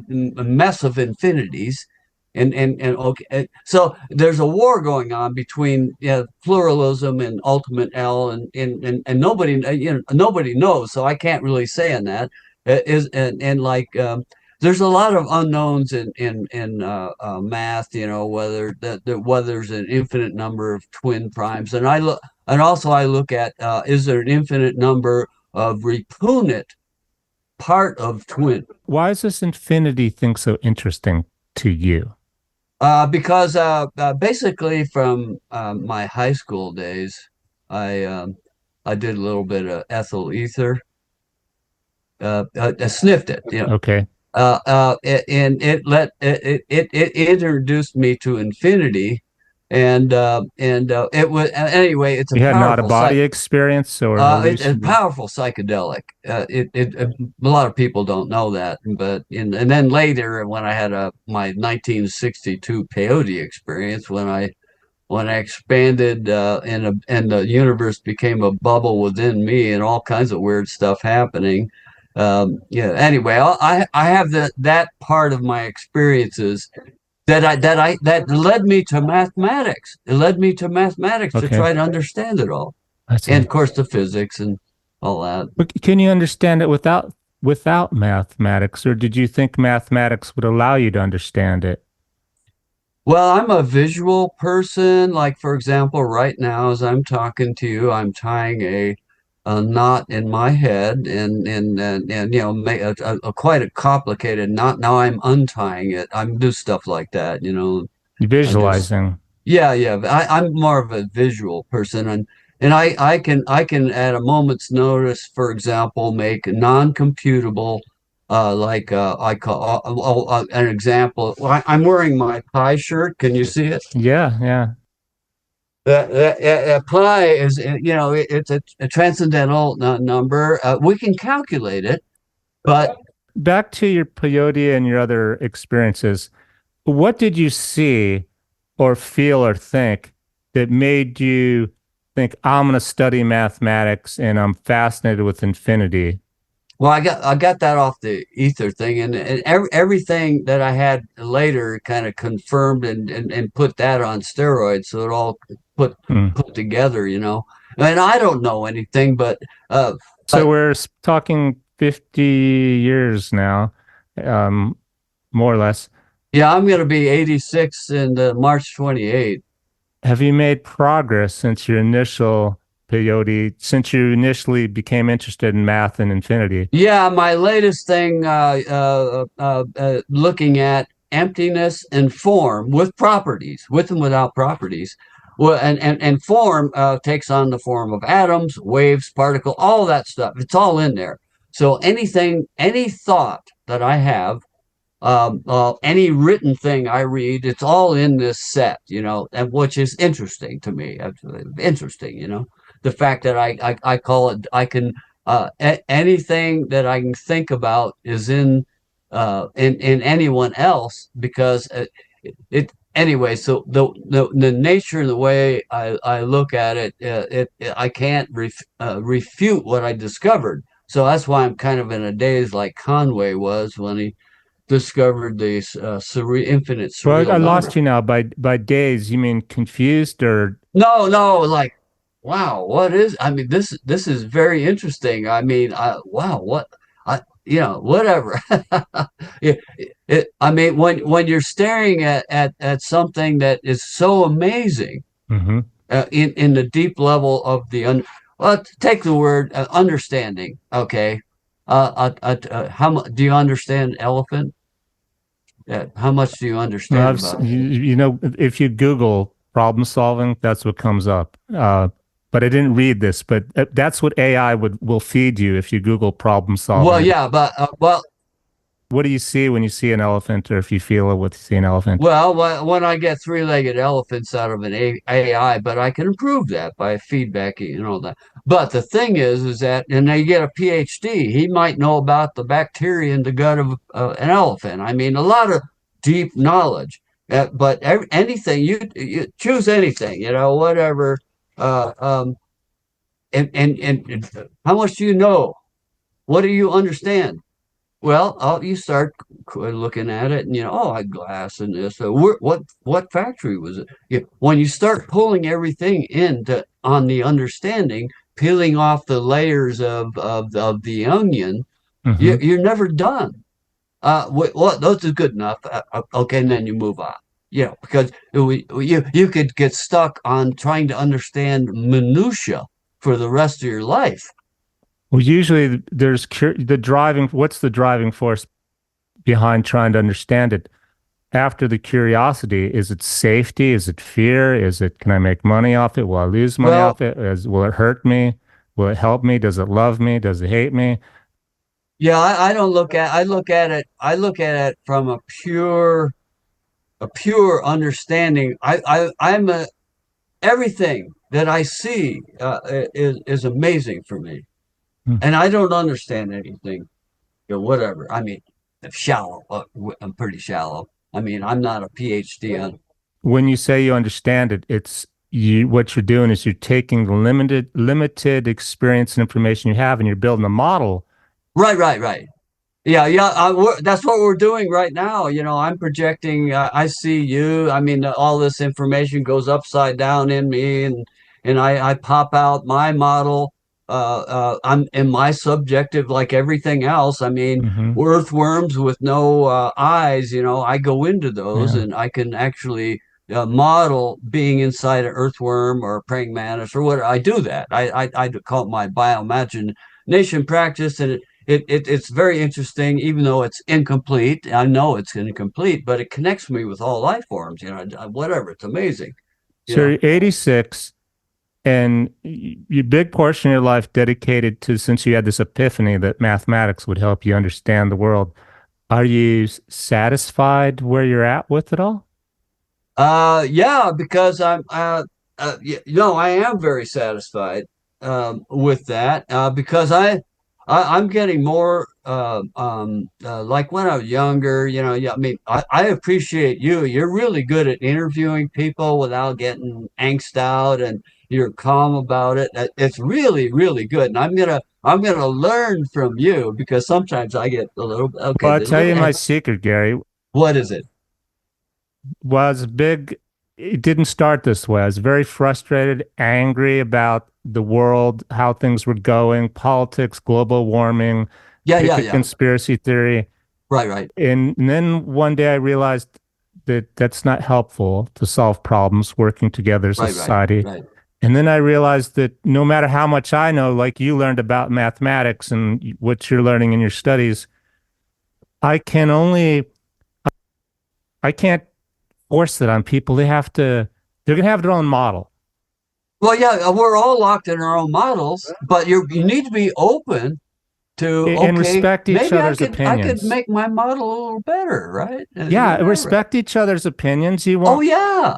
Speaker 2: mess of infinities. And okay, so there's a war going on between pluralism and ultimate L, and nobody nobody knows, so I can't really say on that. Is and like there's a lot of unknowns in math, whether there's an infinite number of twin primes, and also I look at is there an infinite number of repugnant part of twin.
Speaker 1: Why is this infinity thing so interesting to you?
Speaker 2: Because basically from my high school days, I um, I did a little bit of ethyl ether. I sniffed it,
Speaker 1: Okay.
Speaker 2: and it introduced me to infinity, and it was anyway. It's a
Speaker 1: You had an out of
Speaker 2: powerful
Speaker 1: body
Speaker 2: psych.
Speaker 1: experience or
Speaker 2: It's a
Speaker 1: hallucination?
Speaker 2: powerful psychedelic. A lot of people don't know that, but and then later when I had my 1962 peyote experience, when I expanded and the universe became a bubble within me and all kinds of weird stuff happening. Yeah. Anyway, I have that part of my experiences that led me to mathematics. It led me to mathematics to
Speaker 1: Okay,
Speaker 2: try to understand it all,
Speaker 1: I
Speaker 2: and
Speaker 1: see.
Speaker 2: of course the physics and all that.
Speaker 1: But can you understand it without mathematics, or did you think mathematics would allow you to understand it?
Speaker 2: Well, I'm a visual person. Like, for example, right now, as I'm talking to you, I'm tying a knot in my head and you know, make a quite a complicated knot. Now I'm untying it. I'm do stuff like that, you know. I just,
Speaker 1: Visualizing.
Speaker 2: yeah, yeah. I'm more of a visual person, and I can at a moment's notice, for example, make non-computable, I call an example. Well, I'm wearing my pi shirt. Can you see it?
Speaker 1: Yeah, yeah.
Speaker 2: Pi is, you know, it's a transcendental number. We can calculate it, but
Speaker 1: Back to your peyote and your other experiences. What did you see or feel or think that made you think, I'm going to study mathematics and I'm fascinated with infinity?
Speaker 2: well, I got that off the ether thing, and everything that I had later kind of confirmed and put that on steroids, so it all put
Speaker 1: Hmm.
Speaker 2: put together, you know. And I don't know anything, uh,
Speaker 1: So
Speaker 2: but
Speaker 1: we're talking 50 years now, um, more or less.
Speaker 2: yeah, I'm going to be 86 in March 28th.
Speaker 1: Have you made progress since your initial peyote, since you initially became interested in math and infinity?
Speaker 2: Yeah, my latest thing, looking at emptiness and form with properties, with and without properties. Well, and form takes on the form of atoms, waves, particle, all that stuff. It's all in there. So anything, any thought that I have, any written thing I read, it's all in this set, you know, and which is interesting to me. Interesting, you know, the fact that I call it, I can, anything that I can think about is in anyone else because anyway. So the nature and the way I look at it, I can't refute what I discovered. So that's why I'm kind of in a daze like Conway was when he discovered the infinite
Speaker 1: Well,
Speaker 2: surreal
Speaker 1: I
Speaker 2: number.
Speaker 1: lost you now. By days, you mean confused or
Speaker 2: No, no, like, wow, what is? I mean, this is very interesting. I mean, wow, what? You know, whatever. I mean, when you're staring at something that is so amazing,
Speaker 1: hmm
Speaker 2: in the deep level of well, take the word understanding. Okay, how much do you understand elephant? How much do you
Speaker 1: Well,
Speaker 2: understand about
Speaker 1: you know, if you Google problem solving, that's what comes up. But I didn't read this, but that's what AI will feed you if you Google problem
Speaker 2: Well,
Speaker 1: solving.
Speaker 2: yeah, but
Speaker 1: What do you see when you see an elephant, or if you feel it with see an elephant?
Speaker 2: when I get three-legged elephants out of an AI, but I can improve that by feedback and all that. But the thing is that, and they get a PhD, he might know about the bacteria in the gut of an elephant. I mean, a lot of deep knowledge. But anything you choose anything, you know, whatever. Uh, um, and how much do you know? What do you understand? Well, you start looking at it, and you know, oh, I glass and this. What factory was it? When you start pulling everything into on the understanding, peeling off the layers of the onion,
Speaker 1: hmm
Speaker 2: you're never done. Well, those are good enough. Okay, and then you move on. You know, because you could get stuck on trying to understand minutia for the rest of your life.
Speaker 1: Well, usually there's the driving. What's the driving force behind trying to understand it? After the curiosity, is it safety? Is it fear? Is it, can I make money off it? Will I lose money
Speaker 2: Well,
Speaker 1: off it? Will it hurt me? Will it help me? Does it love me? Does it hate me?
Speaker 2: yeah, I don't look at I look at it from a pure a pure understanding. I'm a everything that I see is amazing for me,
Speaker 1: Hmm.
Speaker 2: and I don't understand anything. Whatever. I mean, shallow. I'm pretty shallow. I mean, I'm not a PhD on.
Speaker 1: When you say you understand it, it's you, what you're doing is you're taking the limited experience and information you have and you're building a model.
Speaker 2: Right, right, right. Yeah, yeah, that's what we're doing right now. I'm projecting. I see you. I mean, all this information goes upside down in me, and I pop out my model. I'm in my subjective, like everything else. I mean,
Speaker 1: Hmm.
Speaker 2: earthworms with no eyes. I go into those,
Speaker 1: Yeah.
Speaker 2: and I can actually model being inside an earthworm or a praying mantis or what. I do that. I call it my bioimagination practice, and it's very interesting, even though it's incomplete. I know it's incomplete, but it connects me with all life forms, whatever. It's amazing, you
Speaker 1: So
Speaker 2: know.
Speaker 1: you're 86 and your big portion of your life dedicated to, since you had this epiphany that mathematics would help you understand the world. Are you satisfied where you're at with it all?
Speaker 2: Yeah, because I am very satisfied with that because I'm getting more like when I was younger. Yeah, I mean, I appreciate you. You're really good at interviewing people without getting angst out, and you're calm about it. It's really, really good, and I'm gonna learn from you because sometimes I get a little okay.
Speaker 1: Well, I'll
Speaker 2: The
Speaker 1: tell
Speaker 2: little
Speaker 1: you my secret, Gary.
Speaker 2: what is it?
Speaker 1: Was big. It didn't start this way. I was very frustrated, angry about the world, how things were going, politics, global warming,
Speaker 2: Yeah,
Speaker 1: pick
Speaker 2: yeah,
Speaker 1: a
Speaker 2: yeah.
Speaker 1: conspiracy theory.
Speaker 2: Right, right,
Speaker 1: And then one day I realized that that's not helpful to solve problems working together as a
Speaker 2: right, right,
Speaker 1: society.
Speaker 2: right.
Speaker 1: And then I realized that no matter how much I know, like you learned about mathematics and what you're learning in your studies, I can only, I can't force it on people. They're going to have their own model
Speaker 2: Well, yeah, we're all locked in our own models, but you need to be open to
Speaker 1: and
Speaker 2: okay,
Speaker 1: respect each
Speaker 2: maybe I
Speaker 1: other's
Speaker 2: could I could
Speaker 1: opinions.
Speaker 2: make my model a little better, right?
Speaker 1: Yeah,
Speaker 2: Whatever.
Speaker 1: respect each other's opinions. You
Speaker 2: Oh
Speaker 1: want,
Speaker 2: yeah,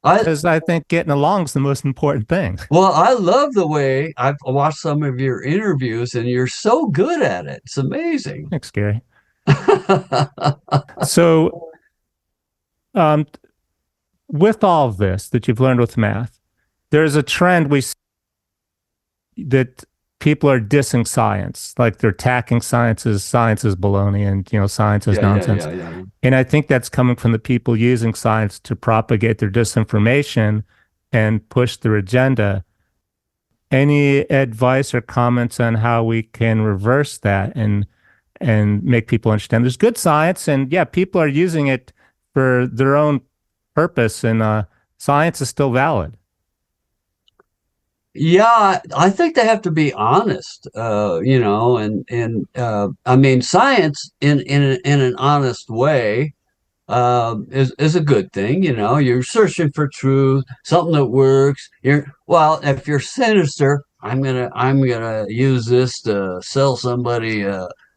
Speaker 2: I
Speaker 1: because I think getting along is the most important thing.
Speaker 2: well, I love the way I've watched some of your interviews, and you're so good at it. It's amazing.
Speaker 1: Thanks, Gary. So, um, with all of this that you've learned with math, there's a trend we see that people are dissing science, like they're attacking science is baloney, and science is
Speaker 2: Yeah, yeah,
Speaker 1: nonsense.
Speaker 2: yeah, yeah.
Speaker 1: And I think that's coming from the people using science to propagate their disinformation and push their agenda. Any advice or comments on how we can reverse that and make people understand there's good science, and yeah, people are using it for their own purpose, and science is still valid.
Speaker 2: Yeah, I think they have to be honest, and I mean science in an honest way is a good thing. You're searching for truth, something that works. Well, if you're sinister, I'm gonna use this to sell somebody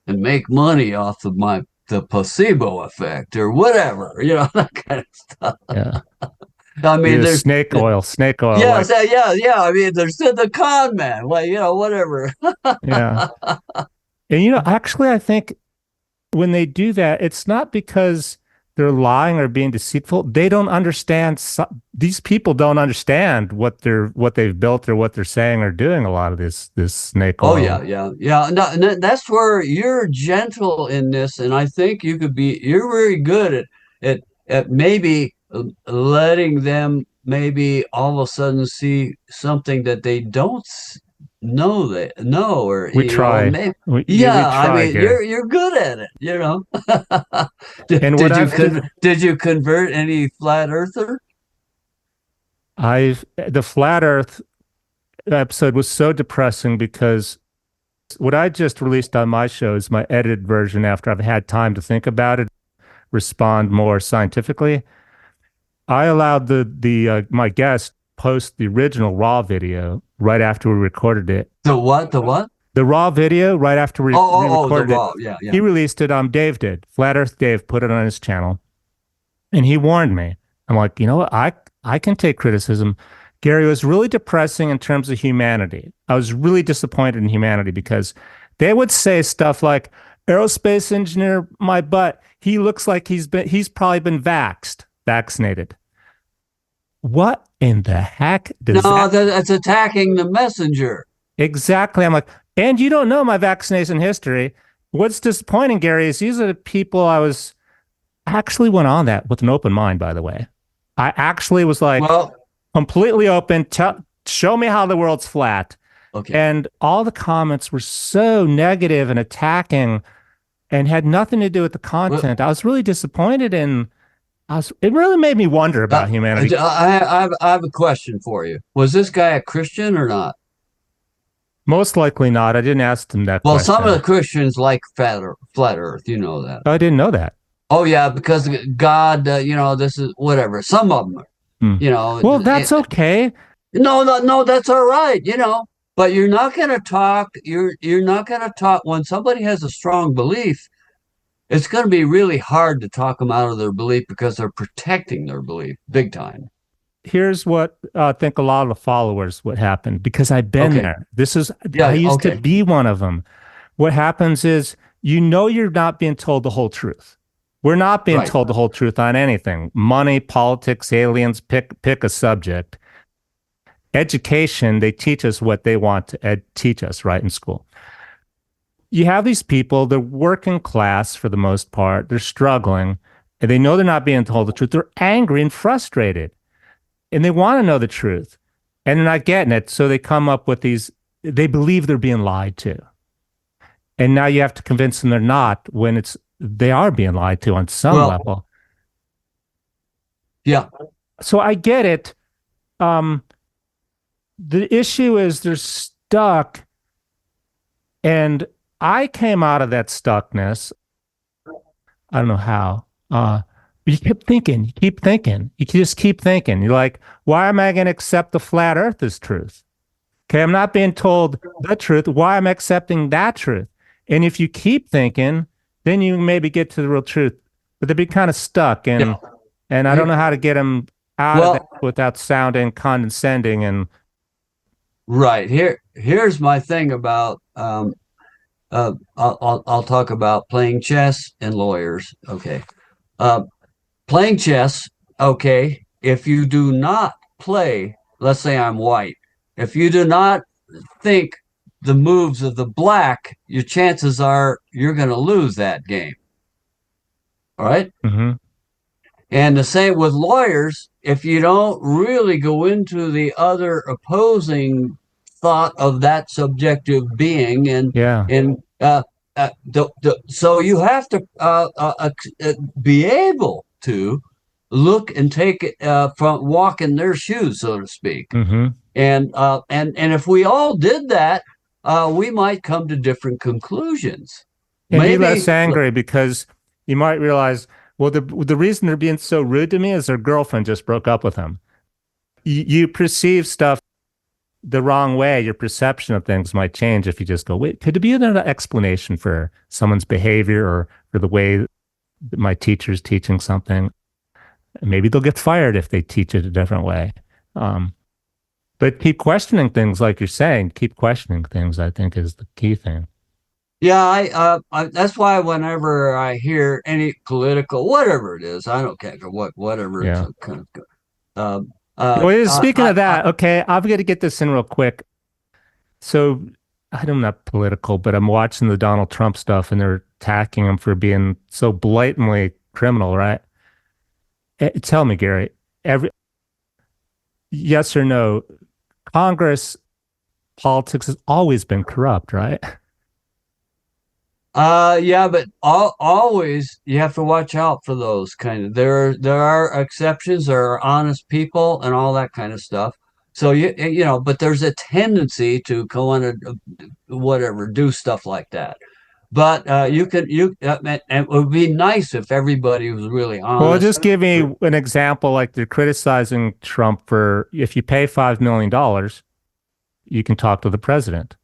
Speaker 2: and make money off of the placebo effect or whatever, that kind of stuff.
Speaker 1: Yeah.
Speaker 2: I mean,
Speaker 1: Use
Speaker 2: there's
Speaker 1: snake oil,
Speaker 2: yes,
Speaker 1: like,
Speaker 2: yeah, yeah. I mean, there's the con man, well, whatever.
Speaker 1: yeah. And actually, I think when they do that, it's not because they're lying or being deceitful. They don't understand. These people don't understand what they've built or what they're saying or doing. A lot of this snake
Speaker 2: Oh yeah,
Speaker 1: oil.
Speaker 2: yeah, yeah. No, no, that's where you're gentle in this, and I think you're very good at maybe letting them maybe all of a sudden see something that they don't know they know, or
Speaker 1: We try.
Speaker 2: maybe
Speaker 1: We
Speaker 2: yeah. I
Speaker 1: try,
Speaker 2: mean,
Speaker 1: Gary.
Speaker 2: you're good at it. Did,
Speaker 1: And what
Speaker 2: did you
Speaker 1: I've
Speaker 2: con did you convert any flat earther?
Speaker 1: I've the flat Earth episode was so depressing because what I just released on my show is my edited version after I've had time to think about it, respond more scientifically. I allowed the my guest post the original raw video right after we recorded it.
Speaker 2: The what? The what?
Speaker 1: The raw video right after
Speaker 2: Oh,
Speaker 1: we
Speaker 2: oh, oh, the
Speaker 1: recorded it.
Speaker 2: raw. Yeah, yeah.
Speaker 1: He released it. Dave did. Flat Earth Dave put it on his channel. And he warned me. I'm like, you know what? I can take criticism. Gary, was really depressing in terms of humanity. I was really disappointed in humanity because they would say stuff like, aerospace engineer, my butt, he looks like he's probably been vaccinated. What in the heck does
Speaker 2: No,
Speaker 1: that
Speaker 2: that's attacking the messenger.
Speaker 1: exactly? I'm like, and you don't know my vaccination history. What's disappointing, Gary, is these are the people I actually went on that with an open mind, by the way. I actually was like
Speaker 2: Well,
Speaker 1: completely open. Show me how the world's flat.
Speaker 2: okay.
Speaker 1: And all the comments were so negative and attacking and had nothing to do with the
Speaker 2: Well,
Speaker 1: content. I was really disappointed in it really made me wonder about humanity.
Speaker 2: I have a question for you. Was this guy a Christian or not?
Speaker 1: Most likely not. I didn't ask them that
Speaker 2: Well, some of the
Speaker 1: question.
Speaker 2: Christians like flat Earth. You know that.
Speaker 1: I didn't know that.
Speaker 2: Oh yeah, because God, this is whatever. Some of them,
Speaker 1: Hmm.
Speaker 2: you know,
Speaker 1: Well, that's okay.
Speaker 2: no, no, no, that's all right, But you're not going to talk. You're not going to talk when somebody has a strong belief. It's going to be really hard to talk them out of their belief because they're protecting their belief big time.
Speaker 1: Here's what I think a lot of the followers would happen because I've been
Speaker 2: Okay.
Speaker 1: there. This is, I
Speaker 2: Yeah.
Speaker 1: used to
Speaker 2: Okay.
Speaker 1: be one of them. What happens is, you're not being told the whole truth. We're not being
Speaker 2: Right.
Speaker 1: told the whole truth on anything. Money, politics, aliens, pick a subject. Education, they teach us what they want to teach us, right, in school. You have these people, they're working class for the most part, they're struggling, and they know they're not being told the truth. They're angry and frustrated, and they want to know the truth, and they're not getting it. So they come up with they believe they're being lied to. And now you have to convince them they're not when they are being lied to on some
Speaker 2: Well,
Speaker 1: level.
Speaker 2: yeah.
Speaker 1: So I get it. Um, the issue is they're stuck, and I came out of that stuckness. I don't know how. But you keep thinking, you just keep thinking. You're like, why am I going to accept the flat earth as truth? Okay, I'm not being told the truth. Why am I accepting that truth? And if you keep thinking, then you maybe get to the real truth. But they'd be kind of stuck,
Speaker 2: Yeah.
Speaker 1: and I don't know how to get them out of that
Speaker 2: Well,
Speaker 1: without sounding condescending. And
Speaker 2: right. Here's my thing about I'll talk about playing chess and lawyers. Okay. Uh, Playing chess, okay, if you do not play, let's say I'm white, if you do not think the moves of the black, your chances are you're going to lose that game. All right.
Speaker 1: mm-hmm,
Speaker 2: And the same with lawyers, if you don't really go into the other opposing thought of that subjective being
Speaker 1: yeah,
Speaker 2: and so you have to be able to look and take it from walk in their shoes, so to speak.
Speaker 1: mm-hmm.
Speaker 2: And if we all did that, we might come to different conclusions.
Speaker 1: And be less
Speaker 2: Maybe,
Speaker 1: angry because you might realize, well, the reason they're being so rude to me is their girlfriend just broke up with him. You perceive stuff the wrong way. Your perception of things might change if you just go, wait, could there be another explanation for someone's behavior or for the way that my teacher's teaching something? Maybe they'll get fired if they teach it a different way. Um, but keep questioning things like you're saying. Keep questioning things, I think, is the key thing.
Speaker 2: yeah, that's why whenever I hear any political, whatever it is, I don't care whatever it's
Speaker 1: Yeah.
Speaker 2: kind of,
Speaker 1: Well, speaking of that, okay, I've got to get this in real quick. So I'm not political, but I'm watching the Donald Trump stuff and they're attacking him for being so blatantly criminal, right? Tell me, Gary, every yes or no, Congress politics has always been corrupt, right?
Speaker 2: Yeah, but always you have to watch out for those kind of. There are exceptions. There are honest people and all that kind of stuff. So but there's a tendency to go on whatever, do stuff like that. But and it would be nice if everybody was really
Speaker 1: Well,
Speaker 2: honest.
Speaker 1: just give me an example. Like they're criticizing Trump for if you pay $5 million, you can talk to the president.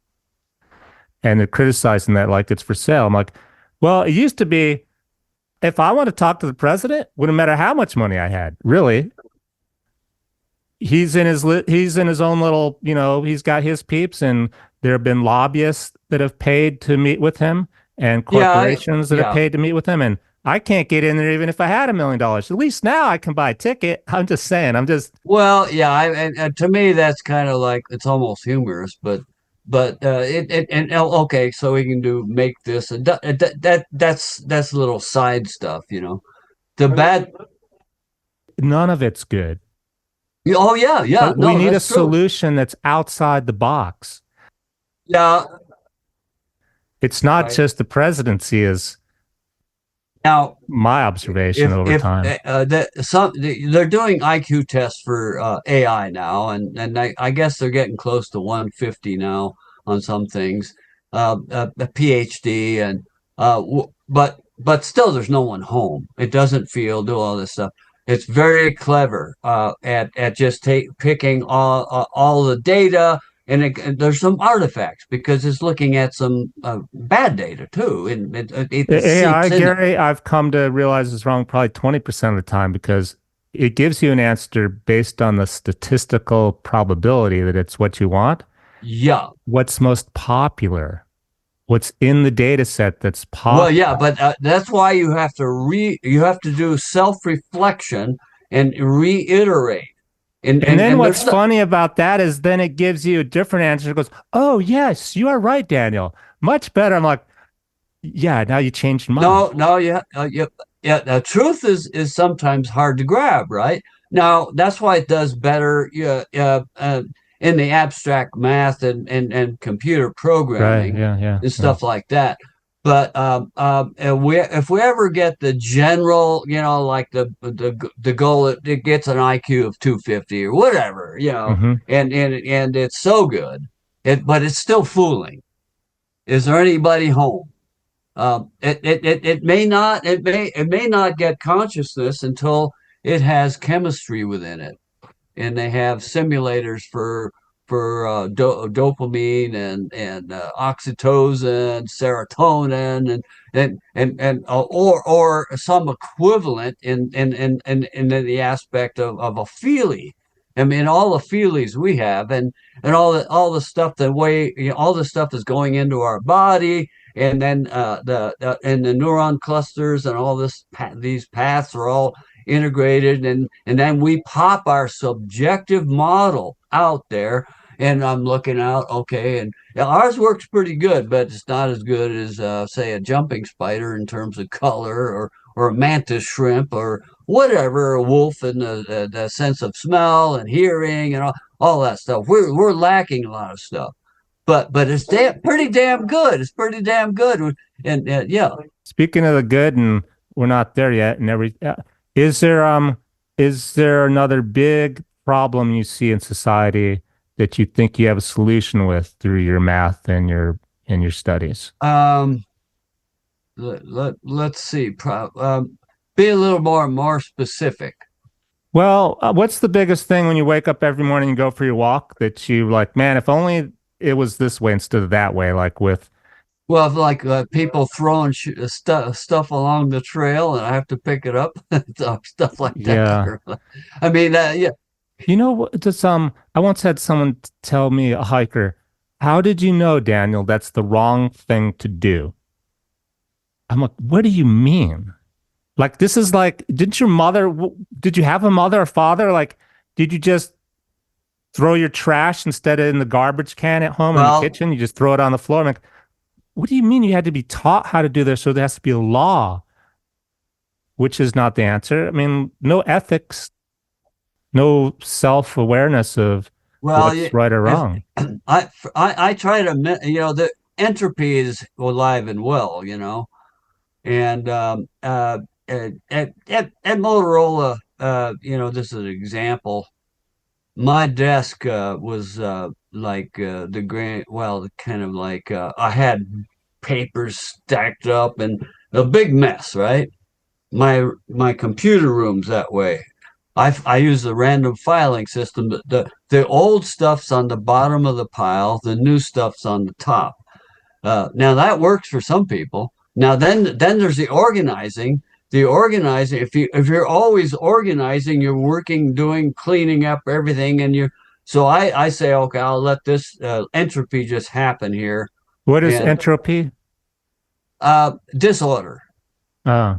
Speaker 1: And they're criticizing that like it's for sale. I'm like, well, it used to be if I want to talk to the president, wouldn't matter how much money I had, really. He's in his own little, he's got his peeps, and there have been lobbyists that have paid to meet with him and
Speaker 2: Yeah,
Speaker 1: corporations that have
Speaker 2: yeah.
Speaker 1: paid to meet with him. And I can't get in there even if I had $1 million. At least now I can buy a ticket. I'm just saying,
Speaker 2: Well, yeah, and to me that's kind of like it's almost humorous, but it and okay, so we can do make this and that's little side stuff, you know. The bad,
Speaker 1: none of it's good.
Speaker 2: oh yeah, yeah,
Speaker 1: We
Speaker 2: no,
Speaker 1: need a
Speaker 2: that's true.
Speaker 1: solution that's outside the box.
Speaker 2: Yeah,
Speaker 1: It's not
Speaker 2: right.
Speaker 1: just the presidency, is
Speaker 2: Now,
Speaker 1: my observation over
Speaker 2: if
Speaker 1: time.
Speaker 2: they're doing IQ tests for AI now, and I guess they're getting close to 150 now on some things, a PhD, and but still, there's no one home. It doesn't feel do all this stuff. It's very clever at just picking all the data, and there's some artifacts because it's looking at some bad data too, and it
Speaker 1: The AI,
Speaker 2: seeps in there.
Speaker 1: Gary, I've come to realize is wrong probably 20% of the time because it gives you an answer based on the statistical probability that it's what you want.
Speaker 2: Yeah.
Speaker 1: What's most popular, what's in the data set that's
Speaker 2: Well, yeah,
Speaker 1: popular.
Speaker 2: but that's why you have to do self-reflection and reiterate.
Speaker 1: And then
Speaker 2: And
Speaker 1: what's
Speaker 2: there's no,
Speaker 1: funny about that is then it gives you a different answer. It goes, oh, yes, you are right, Daniel. Much better. I'm like, yeah, now you changed your mind.
Speaker 2: no, yeah, yeah. The truth is sometimes hard to grab, right? Now that's why it does better, yeah, in the abstract math and computer
Speaker 1: Right.
Speaker 2: programming
Speaker 1: Yeah. Yeah.
Speaker 2: and
Speaker 1: Yeah.
Speaker 2: stuff like that. But and if we ever get the general, you know, like the goal, it gets an IQ of 250 or whatever, you know,
Speaker 1: Hmm.
Speaker 2: and it's so good, but it's still fooling. Is there anybody home? It may not it may not get consciousness until it has chemistry within it, and they have simulators for dopamine and oxytocin, serotonin, or some equivalent in the aspect of a feelie. I mean, all the feelies we have, and all the stuff that way, you know, all the stuff that's going into our body, and then and the neuron clusters and all these paths are all integrated, and then we pop our subjective model out there, and I'm looking out, okay, and yeah, ours works pretty good, but it's not as good as say a jumping spider in terms of color, or a mantis shrimp, or whatever, a wolf in the sense of smell and hearing and all that stuff. We're lacking a lot of stuff, but it's pretty damn good. It's pretty damn good, and yeah.
Speaker 1: Speaking of the good, and we're not there yet, and is there is there another big problem you see in society that you think you have a solution with through your math and your studies?
Speaker 2: um let's see. Be a little more specific.
Speaker 1: Well, what's the biggest thing when you wake up every morning and go for your walk that you like, man, if only it was this way instead of that way, like with,
Speaker 2: Well, if like people throwing stuff along the trail and I have to pick it up, stuff like that.
Speaker 1: yeah.
Speaker 2: I mean, yeah.
Speaker 1: You know what? Just I once had someone tell me, a hiker, how did you know, Daniel, that's the wrong thing to do? I'm like, what do you mean? Like, this is like, did you have a mother or father? Like, did you just throw your trash instead of in the garbage can at home in the
Speaker 2: Well,
Speaker 1: kitchen? You just throw it on the floor. I'm like, what do you mean you had to be taught how to do this? So there has to be a law, which is not the answer. I mean, no ethics, no self-awareness of
Speaker 2: well,
Speaker 1: what's right or
Speaker 2: if
Speaker 1: wrong.
Speaker 2: I try to, you know, the entropy is alive and well, you know, and at Motorola, you know, this is an example. My desk was like the grand, well, kind of like I had papers stacked up and a big mess, right? My computer room's that way. I use the random filing system. The old stuff's on the bottom of the pile, the new stuff's on the top. Now that works for some people. Now then there's the organizing. the organizing, if you're always organizing, you're working, doing, cleaning up everything, and you. So I say, okay, I'll let this entropy just happen here,
Speaker 1: What is
Speaker 2: and
Speaker 1: entropy?
Speaker 2: disorder.
Speaker 1: Uh,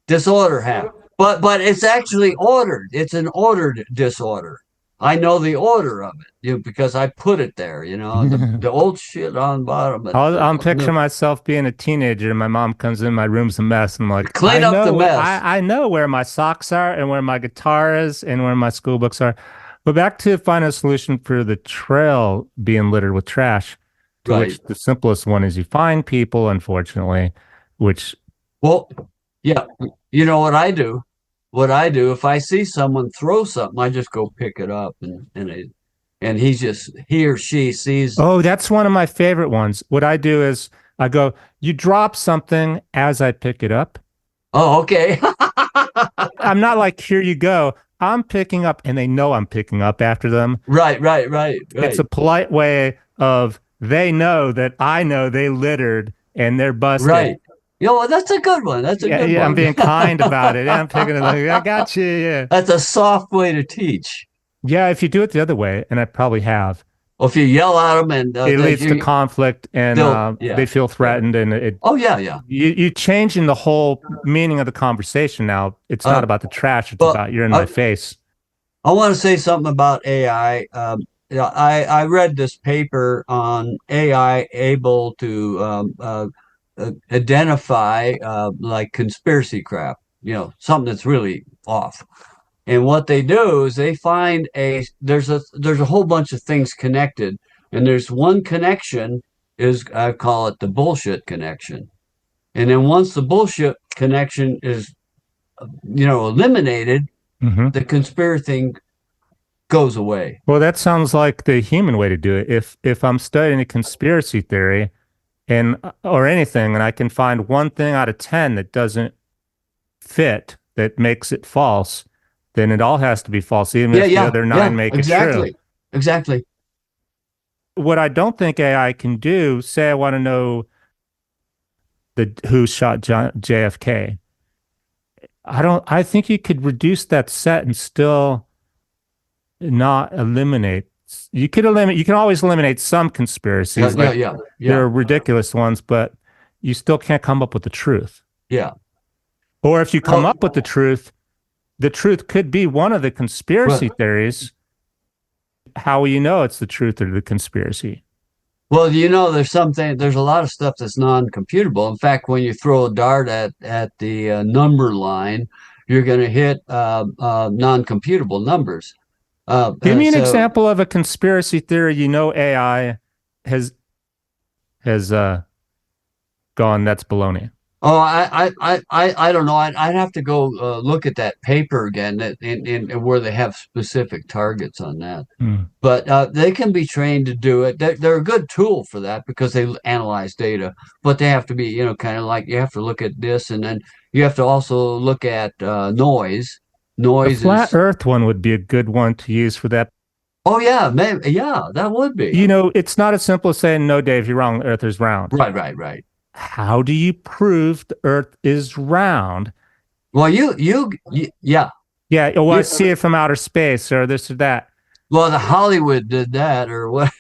Speaker 2: Disorder happens. But it's actually ordered. It's an ordered disorder. I know the order of it, because I put it there, the old shit on bottom and
Speaker 1: I'm
Speaker 2: the
Speaker 1: picturing myself being a teenager and my mom comes in, my room's a mess. And I'm like,
Speaker 2: clean up the mess.
Speaker 1: I know where my socks are and where my guitar is and where my school books are. But back to find a solution for the trail being littered with trash, to
Speaker 2: Right.
Speaker 1: which the simplest one is you find people, unfortunately, which,
Speaker 2: Well, yeah. You know what I do? What I do, if I see someone throw something, I just go pick it up, and he or she sees.
Speaker 1: oh, that's one of my favorite ones. What I do is I go, you drop something as I pick it up.
Speaker 2: Oh, okay.
Speaker 1: I'm not like, here you go. I'm picking up, and they know I'm picking up after them.
Speaker 2: Right, right, right,
Speaker 1: It's
Speaker 2: right,
Speaker 1: a polite way of they know that I know they littered and they're busted.
Speaker 2: right. That's a good one. That's a
Speaker 1: Yeah,
Speaker 2: good
Speaker 1: yeah, I'm
Speaker 2: one.
Speaker 1: being kind about it. Yeah, I'm picking it like, I got you. Yeah.
Speaker 2: That's a soft way to teach.
Speaker 1: Yeah, if you do it the other way, and I probably have,
Speaker 2: Well, if you yell at them and
Speaker 1: it leads to conflict and
Speaker 2: yeah,
Speaker 1: they feel
Speaker 2: yeah.
Speaker 1: threatened and it
Speaker 2: Oh, yeah, yeah.
Speaker 1: you changing the whole meaning of the conversation now. It's not
Speaker 2: Uh,
Speaker 1: about the trash, it's
Speaker 2: but
Speaker 1: about you're in my
Speaker 2: I,
Speaker 1: face.
Speaker 2: I want to say something about AI. I read this paper on AI able to identify like conspiracy crap, something that's really off. And what they do is they find there's a whole bunch of things connected, and there's one connection is I call it the bullshit connection. And then once the bullshit connection is eliminated,
Speaker 1: Hmm.
Speaker 2: the conspiracy thing goes away.
Speaker 1: Well, that sounds like the human way to do it. If I'm studying a conspiracy theory and or anything, and I can find one thing out of 10 that doesn't fit, that makes it false, then it all has to be false, even
Speaker 2: Yeah,
Speaker 1: if the
Speaker 2: yeah,
Speaker 1: other
Speaker 2: yeah,
Speaker 1: nine make it true.
Speaker 2: exactly. Exactly.
Speaker 1: What I don't think AI can do, say I want to know the who shot JFK. I think you could reduce that set and still not eliminate. You can always eliminate some
Speaker 2: Yeah,
Speaker 1: conspiracies,
Speaker 2: yeah,
Speaker 1: like
Speaker 2: yeah,
Speaker 1: there
Speaker 2: yeah,
Speaker 1: are ridiculous ones, but you still can't come up with the truth.
Speaker 2: yeah.
Speaker 1: Or if you come
Speaker 2: Well,
Speaker 1: up with the truth could be one of the
Speaker 2: well,
Speaker 1: conspiracy theories. How will you know it's the truth or the conspiracy?
Speaker 2: well, there's a lot of stuff that's non-computable. In fact, when you throw a dart at the number line, you're going to hit non-computable numbers.
Speaker 1: Give me an
Speaker 2: So,
Speaker 1: example of a conspiracy theory you know AI has has gone, that's baloney.
Speaker 2: oh, I don't know. I'd have to go look at that paper again, and where they have specific targets on that.
Speaker 1: Hmm.
Speaker 2: But they can be trained to do it. They're a good tool for that because they analyze data, but they have to be, kind of like you have to look at this, and then you have to also look at noise.
Speaker 1: The
Speaker 2: Noise
Speaker 1: flat
Speaker 2: is,
Speaker 1: earth one would be a good one to use for that.
Speaker 2: oh yeah, maybe, yeah, that would be.
Speaker 1: It's not as simple as saying, no, Dave, you're wrong. The earth is round.
Speaker 2: Right, right, right.
Speaker 1: How do you prove the earth is round?
Speaker 2: Well, yeah,
Speaker 1: Yeah, well, I
Speaker 2: you,
Speaker 1: see it from outer space or this or that.
Speaker 2: well, the Hollywood did that, or what?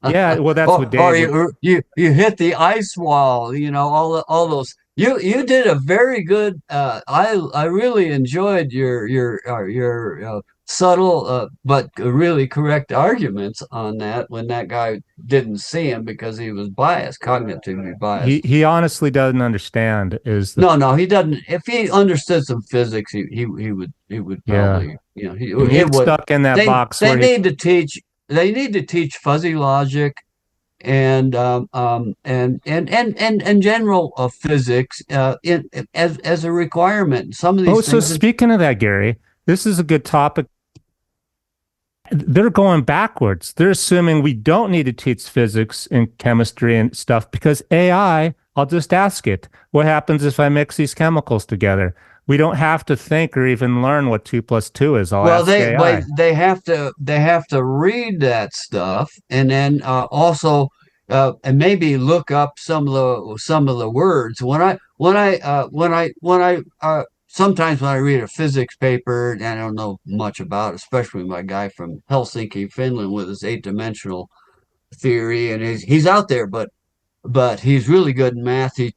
Speaker 1: Yeah, well, that's what
Speaker 2: Or
Speaker 1: Dave would.
Speaker 2: you hit the ice wall, all those. You did a very good. I really enjoyed your subtle but really correct arguments on that when that guy didn't see him because he was biased, cognitively
Speaker 1: He
Speaker 2: biased.
Speaker 1: he honestly doesn't understand is the
Speaker 2: No, no, he doesn't. If he understood some physics, he would
Speaker 1: yeah.
Speaker 2: probably,
Speaker 1: And you
Speaker 2: it
Speaker 1: get
Speaker 2: would.
Speaker 1: stuck in that
Speaker 2: They
Speaker 1: box
Speaker 2: they
Speaker 1: where he
Speaker 2: need to teach. They need to teach fuzzy logic and general physics as a requirement. Some of
Speaker 1: oh,
Speaker 2: these
Speaker 1: so
Speaker 2: things.
Speaker 1: speaking of that, Gary, this is a good topic. They're going backwards. They're assuming we don't need to teach physics and chemistry and stuff because AI, I'll just ask it, what happens if I mix these chemicals together? We don't have to think or even learn what two plus two is. I'll
Speaker 2: Well,
Speaker 1: ask
Speaker 2: they wait.
Speaker 1: AI.
Speaker 2: They have to read that stuff, and then also and maybe look up some of the words. When I sometimes when I read a physics paper and I don't know much about, especially my guy from Helsinki, Finland, with his 8-dimensional theory, and he's out there, but he's really good in math. He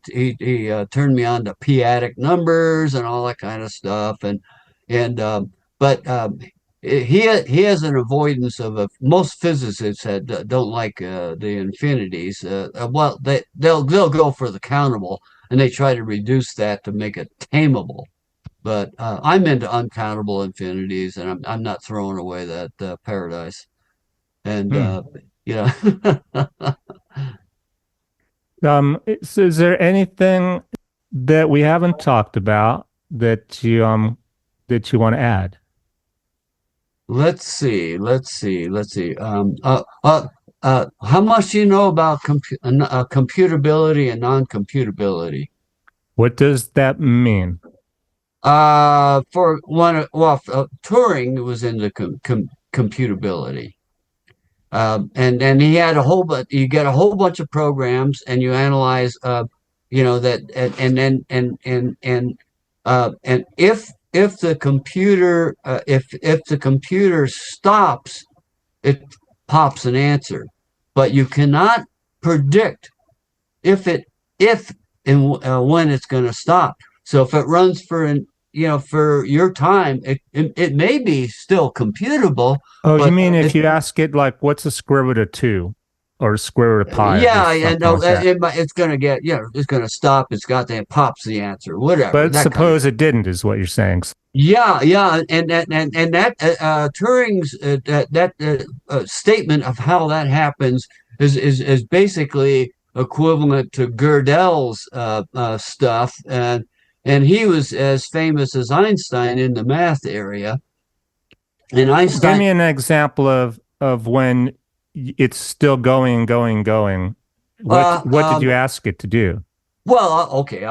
Speaker 2: turned me on to p-adic numbers and all that kind of stuff, and but he has an avoidance of most physicists don't like the infinities. Well, they'll go for the countable, and they try to reduce that to make it tameable. But I'm into uncountable infinities, and I'm not throwing away that paradise. And
Speaker 1: Hmm.
Speaker 2: you know,
Speaker 1: Is there anything that we haven't talked about that you want to add?
Speaker 2: let's see. How much do you know about computability and non-computability?
Speaker 1: What does that mean?
Speaker 2: For one, well, Turing was into computability. And he had a whole, but you get a whole bunch of programs and you analyze, that, and if the computer, if the computer stops, it pops an answer, but you cannot predict if it if and when it's going to stop. So if it runs for your time, it may be still computable,
Speaker 1: Oh, you
Speaker 2: but
Speaker 1: mean if
Speaker 2: it
Speaker 1: you ask it like what's the square root of two or square root of pi or
Speaker 2: yeah,
Speaker 1: just
Speaker 2: and
Speaker 1: something
Speaker 2: no,
Speaker 1: like that?
Speaker 2: it's going to get, it's going to stop. It's got that pops the answer, whatever,
Speaker 1: But
Speaker 2: that kind of.
Speaker 1: suppose it didn't, is what you're saying.
Speaker 2: Yeah, yeah, and that Turing's statement of how that happens is basically equivalent to Gödel's stuff, and he was as famous as Einstein in the math area, and
Speaker 1: Give
Speaker 2: Einstein.
Speaker 1: me an example of when it's still going, going, going.
Speaker 2: Uh,
Speaker 1: What did you
Speaker 2: um,
Speaker 1: ask it to do?
Speaker 2: Well, okay.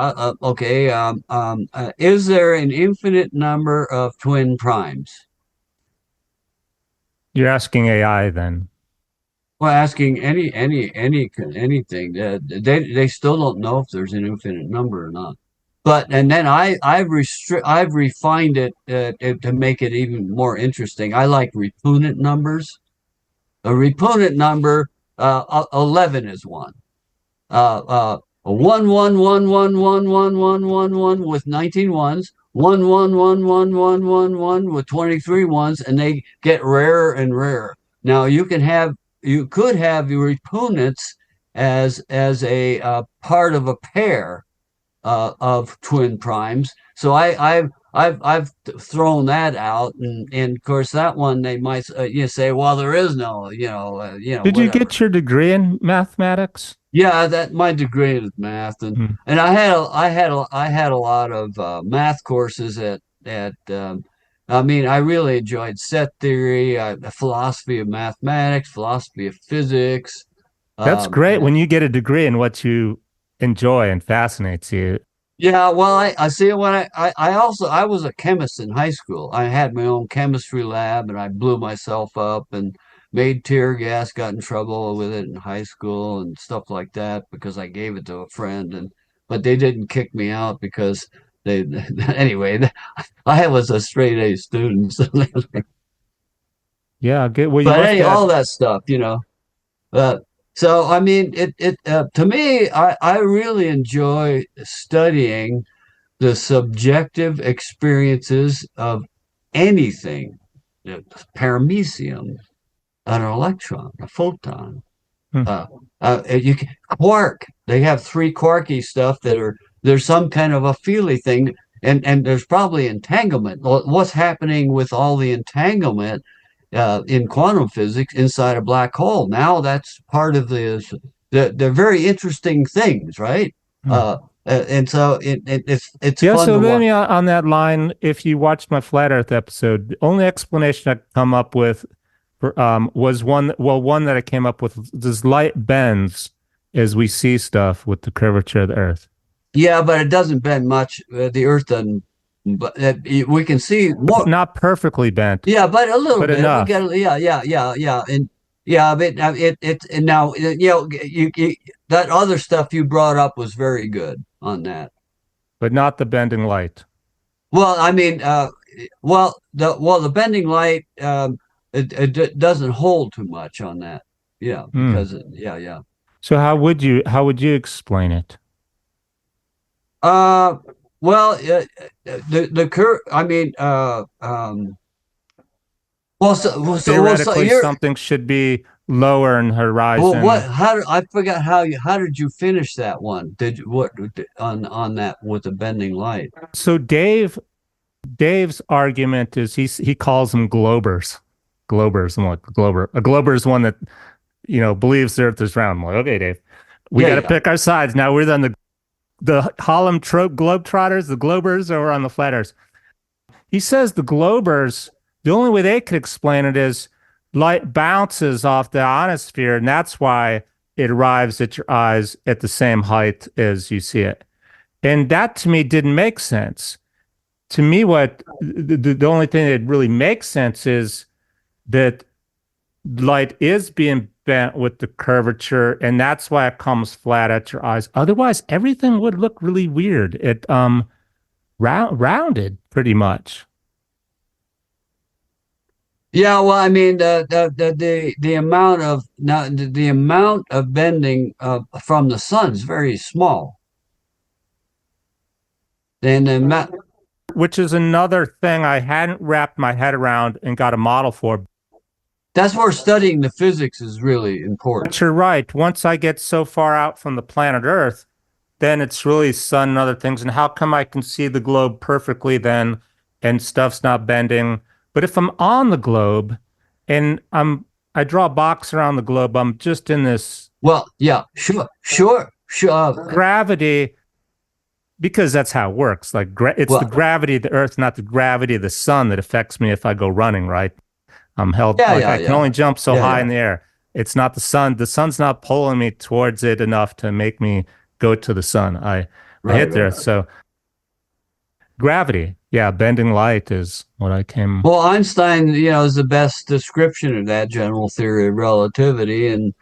Speaker 2: Is there an infinite number of twin primes?
Speaker 1: You're asking AI then.
Speaker 2: Well, asking anything. They still don't know if there's an infinite number or not. But and then I've refined it to make it even more interesting. I like repunit numbers. A repunit number, 11 is one. One one one one one one one one one with 19 ones, one one one one one one one with 23 ones, and they get rarer and rarer. Now you could have your repugnance as a part of a pair of twin primes. So I've thrown that out, and of course that one they might say, well, there is no,
Speaker 1: Did you
Speaker 2: whatever.
Speaker 1: get your degree in mathematics?
Speaker 2: Yeah, that my degree is math, and
Speaker 1: Hmm.
Speaker 2: and I had a lot of math courses at. I mean, I really enjoyed set theory, philosophy of mathematics, philosophy of physics.
Speaker 1: That's great
Speaker 2: And
Speaker 1: when you get a degree in what you enjoy and fascinates you.
Speaker 2: yeah, well, I see when I was a chemist in high school. I had my own chemistry lab, and I blew myself up and made tear gas, got in trouble with it in high school and stuff like that because I gave it to a friend, and but they didn't kick me out because they anyway. I was a straight A student, so
Speaker 1: Yeah, good. Well, you
Speaker 2: but
Speaker 1: must
Speaker 2: hey,
Speaker 1: have.
Speaker 2: all that stuff. Uh, so I mean, it to me, I really enjoy studying the subjective experiences of anything, a paramecium, an electron, a photon,
Speaker 1: Hmm.
Speaker 2: uh, you can, quark. They have three quarky stuff there's some kind of a feely thing, and there's probably entanglement. What's happening with all the entanglement in quantum physics inside a black hole? Now that's part of they're very interesting things, right?
Speaker 1: Hmm.
Speaker 2: Uh, and so it's
Speaker 1: Yeah,
Speaker 2: fun
Speaker 1: so
Speaker 2: to
Speaker 1: then
Speaker 2: watch.
Speaker 1: on that line, if you watched my flat Earth episode, the only explanation I could come up with was one that I came up with. Does light bends as we see stuff with the curvature of the Earth?
Speaker 2: Yeah, but it doesn't bend much. The Earth doesn't, but we can see more.
Speaker 1: Not perfectly bent,
Speaker 2: Yeah, but a little
Speaker 1: but
Speaker 2: bit. We
Speaker 1: enough,
Speaker 2: got, yeah, and yeah, but and now that other stuff you brought up was very good on that.
Speaker 1: but not the bending light.
Speaker 2: Well, I mean, the bending light it doesn't hold too much on that. Yeah,
Speaker 1: Hmm.
Speaker 2: because yeah.
Speaker 1: So how would you explain it?
Speaker 2: Uh, well, the curve. I mean, so
Speaker 1: Theoretically,
Speaker 2: you're
Speaker 1: something should be lower in
Speaker 2: well. What?
Speaker 1: horizon.
Speaker 2: I forgot how did you finish that one? Did you what on that with the bending light?
Speaker 1: So Dave's argument is he calls them globers. Globers. I'm like, glober. A glober is one that, believes the earth is round. I'm like, okay, Dave, we
Speaker 2: Yeah,
Speaker 1: got to
Speaker 2: yeah.
Speaker 1: pick our sides. Now we're on the Harlem trope globetrotters, the globers, or we're on the flat earth. He says the globers, the only way they could explain it is light bounces off the ionosphere, and that's why it arrives at your eyes at the same height as you see it. And that to me didn't make sense. To me, what the only thing that really makes sense is that light is being bent with the curvature, and that's why it comes flat at your eyes. Otherwise, everything would look really weird. It rounded pretty much.
Speaker 2: Yeah, well, I mean the amount of now the amount of bending from the sun is very small, and the amount,
Speaker 1: Which is another thing I hadn't wrapped my head around and got a model for.
Speaker 2: that's where studying the physics is really important.
Speaker 1: But you're right. Once I get so far out from the planet Earth, then it's really sun and other things. And how come I can see the globe perfectly then and stuff's not bending? But if I'm on the globe and I draw a box around the globe, I'm just in this
Speaker 2: Well, yeah, sure.
Speaker 1: gravity because that's how it works. Like it's the
Speaker 2: Well,
Speaker 1: gravity of the Earth, not the gravity of the sun that affects me if I go running, right? I'm held
Speaker 2: yeah,
Speaker 1: like
Speaker 2: yeah,
Speaker 1: I can
Speaker 2: yeah,
Speaker 1: only jump so
Speaker 2: yeah,
Speaker 1: high
Speaker 2: yeah.
Speaker 1: in the air. It's not the sun. The sun's not pulling me towards it enough to make me go to the sun. I
Speaker 2: Right,
Speaker 1: hit
Speaker 2: right.
Speaker 1: there. So gravity, yeah, bending light is what I came.
Speaker 2: Well, Einstein, is the best description of that general theory of relativity, and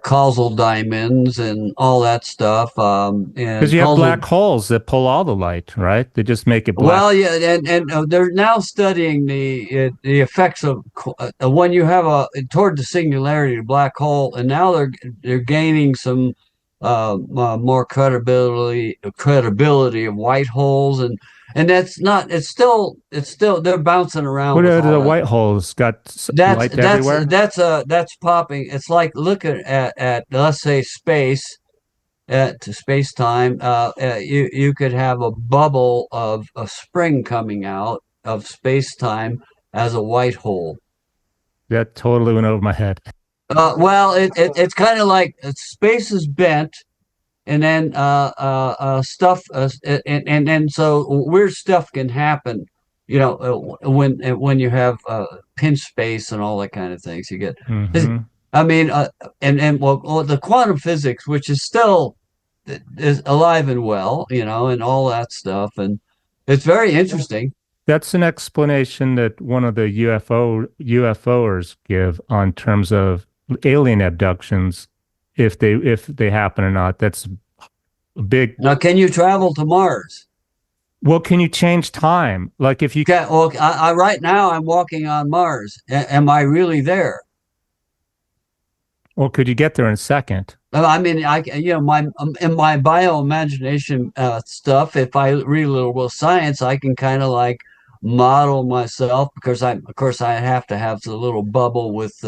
Speaker 2: causal diamonds and all that stuff.
Speaker 1: Because
Speaker 2: And
Speaker 1: you have
Speaker 2: causal
Speaker 1: black holes that pull all the light, right? They just make it black.
Speaker 2: Well, yeah, and they're now studying the effects of when you have a toward the singularity, the black hole, and now they're gaining some more credibility of white holes, and that's not it's still they're bouncing around
Speaker 1: What
Speaker 2: with
Speaker 1: are
Speaker 2: all
Speaker 1: the
Speaker 2: that.
Speaker 1: white holes? Got
Speaker 2: That's
Speaker 1: light
Speaker 2: that's
Speaker 1: everywhere?
Speaker 2: that's popping. It's like looking at let's say space to space time, you could have a bubble of a spring coming out of space time as a white hole.
Speaker 1: That totally went over my head.
Speaker 2: Well, it's kind of like space is bent, and then stuff, and then so weird stuff can happen. When you have pinch space and all that kind of things, you get.
Speaker 1: Hmm.
Speaker 2: I mean, well, the quantum physics, which is still is alive and well, and all that stuff. And it's very interesting.
Speaker 1: That's an explanation that one of the UFOers give on terms of alien abductions, if they happen or not. That's a big.
Speaker 2: Now, can you travel to Mars?
Speaker 1: Well, can you change time? Like if you,
Speaker 2: Well, right now I'm walking on Mars. Am I really there?
Speaker 1: or could you get there in a second?
Speaker 2: I mean, my in my bio imagination stuff. If I read a little with science, I can kind of like model myself because of course, I have to have the little bubble with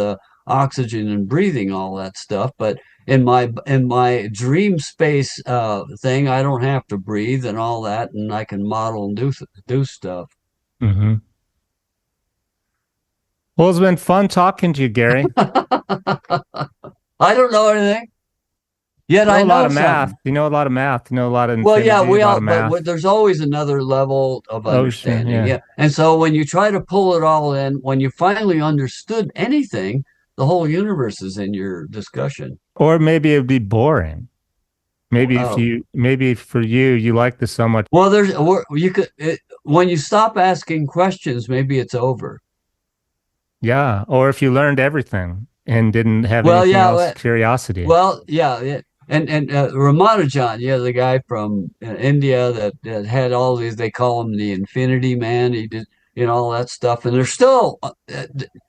Speaker 2: oxygen and breathing all that stuff. But in my dream space thing, I don't have to breathe and all that, and I can model and do stuff.
Speaker 1: Hmm. Well, it's been fun talking to you, Gary.
Speaker 2: I don't know anything, yet
Speaker 1: You know
Speaker 2: I
Speaker 1: a lot
Speaker 2: know
Speaker 1: of math.
Speaker 2: something.
Speaker 1: You know a lot of math. You know a lot of
Speaker 2: Well, yeah,
Speaker 1: infinity, a
Speaker 2: we
Speaker 1: lot
Speaker 2: all,
Speaker 1: of
Speaker 2: but
Speaker 1: math.
Speaker 2: there's always another level of
Speaker 1: Oh, sure,
Speaker 2: understanding.
Speaker 1: yeah.
Speaker 2: Yeah. And so when you try to pull it all in, when you finally understood anything, the whole universe is in your discussion.
Speaker 1: Or maybe it'd be boring.
Speaker 2: Uh,
Speaker 1: Maybe for you, you like this so much.
Speaker 2: well, when you stop asking questions, maybe it's over.
Speaker 1: Yeah. Or if you learned everything and didn't have
Speaker 2: Well,
Speaker 1: anything
Speaker 2: yeah,
Speaker 1: else, curiosity.
Speaker 2: well, yeah. and Ramanujan, yeah, the guy from India that had all these. They call him the Infinity Man. He did, all that stuff, and there's still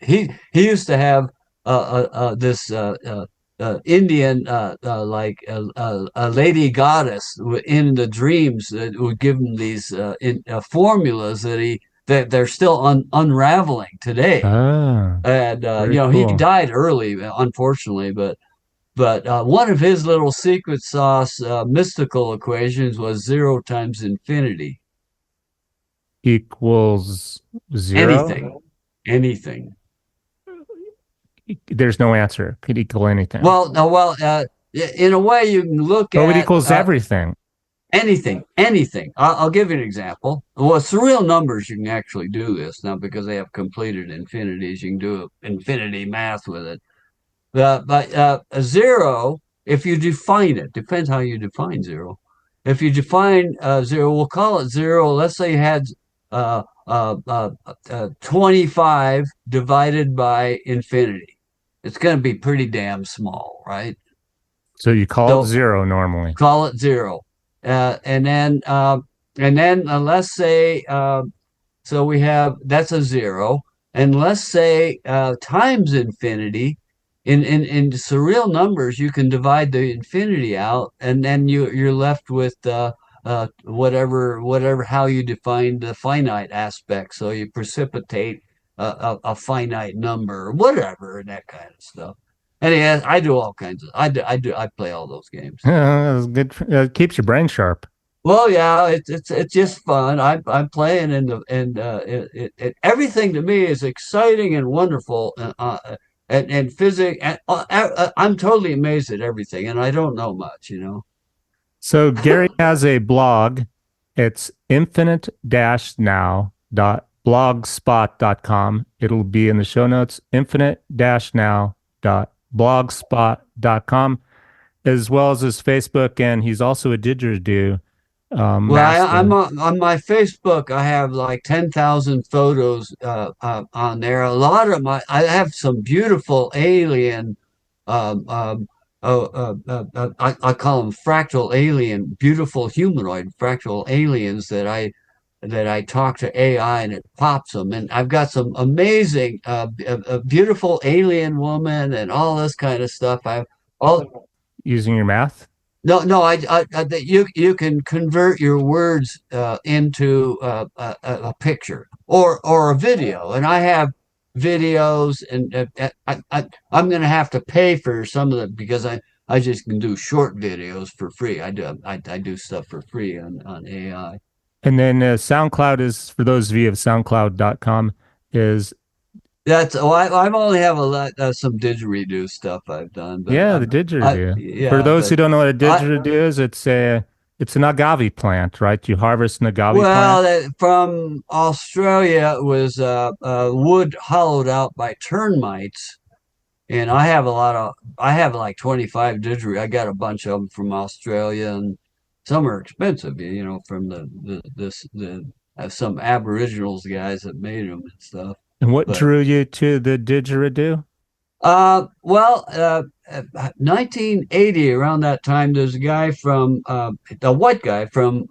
Speaker 2: he used to have this Indian like a lady goddess in the dreams that would give him these formulas that they're still unraveling today.
Speaker 1: Ah,
Speaker 2: And
Speaker 1: very
Speaker 2: he
Speaker 1: cool.
Speaker 2: died early, unfortunately, but one of his little secret sauce mystical equations was 0 times infinity.
Speaker 1: Equals zero.
Speaker 2: Anything, anything.
Speaker 1: There's no answer. Could equal anything.
Speaker 2: Well, no, well, in a way, you can look
Speaker 1: Oh, it
Speaker 2: at
Speaker 1: equals everything.
Speaker 2: anything, anything. I'll give you an example. Well, it's real numbers. You can actually do this now because they have completed infinities. You can do infinity math with it. But a zero, if you define it, depends how you define zero. If you define zero, we'll call it zero. Let's say you had 25 divided by infinity. It's going to be pretty damn small, right?
Speaker 1: So you call it
Speaker 2: So
Speaker 1: zero normally.
Speaker 2: call it zero. And then let's say so we have that's a zero, and let's say times infinity. In surreal numbers, you can divide the infinity out, and then you're left with whatever how you define the finite aspect. So you precipitate a finite number, or whatever, and that kind of stuff. And yeah, I do all kinds of I play all those games.
Speaker 1: It's good. It keeps your brain sharp.
Speaker 2: Well, yeah, it's just fun. I'm playing in the and everything to me is exciting and wonderful, and physics. And I'm totally amazed at everything, and I don't know much.
Speaker 1: So Gary has a blog. It's infinite-now.blogspot.com. It'll be in the show notes, infinite-now.blogspot.com, as well as his Facebook, and he's also a didgeridoo
Speaker 2: Well, I'm
Speaker 1: master.
Speaker 2: on my Facebook. I have like 10,000 photos on there. A lot of I have some beautiful alien. Um, um, I call them fractal alien, beautiful humanoid fractal aliens that I talk to AI and it pops them. And I've got some amazing, a beautiful alien woman and all this kind of stuff. I've all
Speaker 1: Using your math.
Speaker 2: no, no, that you can convert your words into a picture or a video, and I have videos, and I'm going to have to pay for some of them because I just can do short videos for free. I do stuff for free on AI.
Speaker 1: And then SoundCloud is, for those of you of SoundCloud.com, is,
Speaker 2: I've only have a lot some didgeridoo stuff I've done, but
Speaker 1: yeah, the didgeridoo. For
Speaker 2: yeah,
Speaker 1: those
Speaker 2: but
Speaker 1: who don't know what a
Speaker 2: I
Speaker 1: didgeridoo is, it's an agave plant, right? You harvest an agave
Speaker 2: Well,
Speaker 1: plant.
Speaker 2: from Australia, it was wood hollowed out by termites, and I have like 25 didgeridoo. I got a bunch of them from Australia, and some are expensive, from the some Aboriginals guys that made them and stuff.
Speaker 1: And what
Speaker 2: But
Speaker 1: drew you to the didgeridoo?
Speaker 2: well, 1980, around that time, there's a guy a white guy from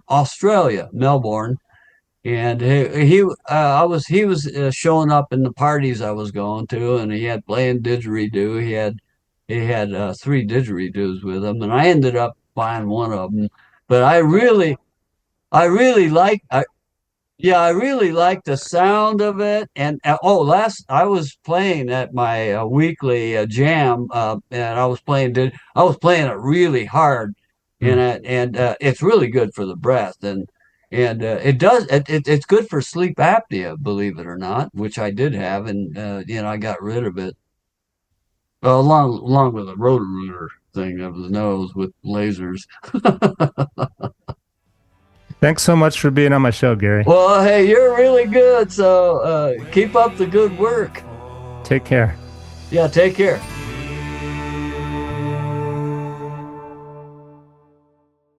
Speaker 2: Australia, Melbourne, and he was showing up in the parties I was going to, and he had playing didgeridoo. He had three didgeridoos with him, and I ended up buying one of them. But I really like yeah, I really like the sound of it. And last I was playing at my weekly jam, and I was playing it really hard,
Speaker 1: Hmm.
Speaker 2: and it's really good for the breath, and it's good for sleep apnea, believe it or not, which I did have, and I got rid of it along with a rotor thing of the nose with lasers.
Speaker 1: Thanks so much for being on my show, Gary.
Speaker 2: Well, hey, you're really good, so keep up the good work.
Speaker 1: Take care.
Speaker 2: Yeah, take care.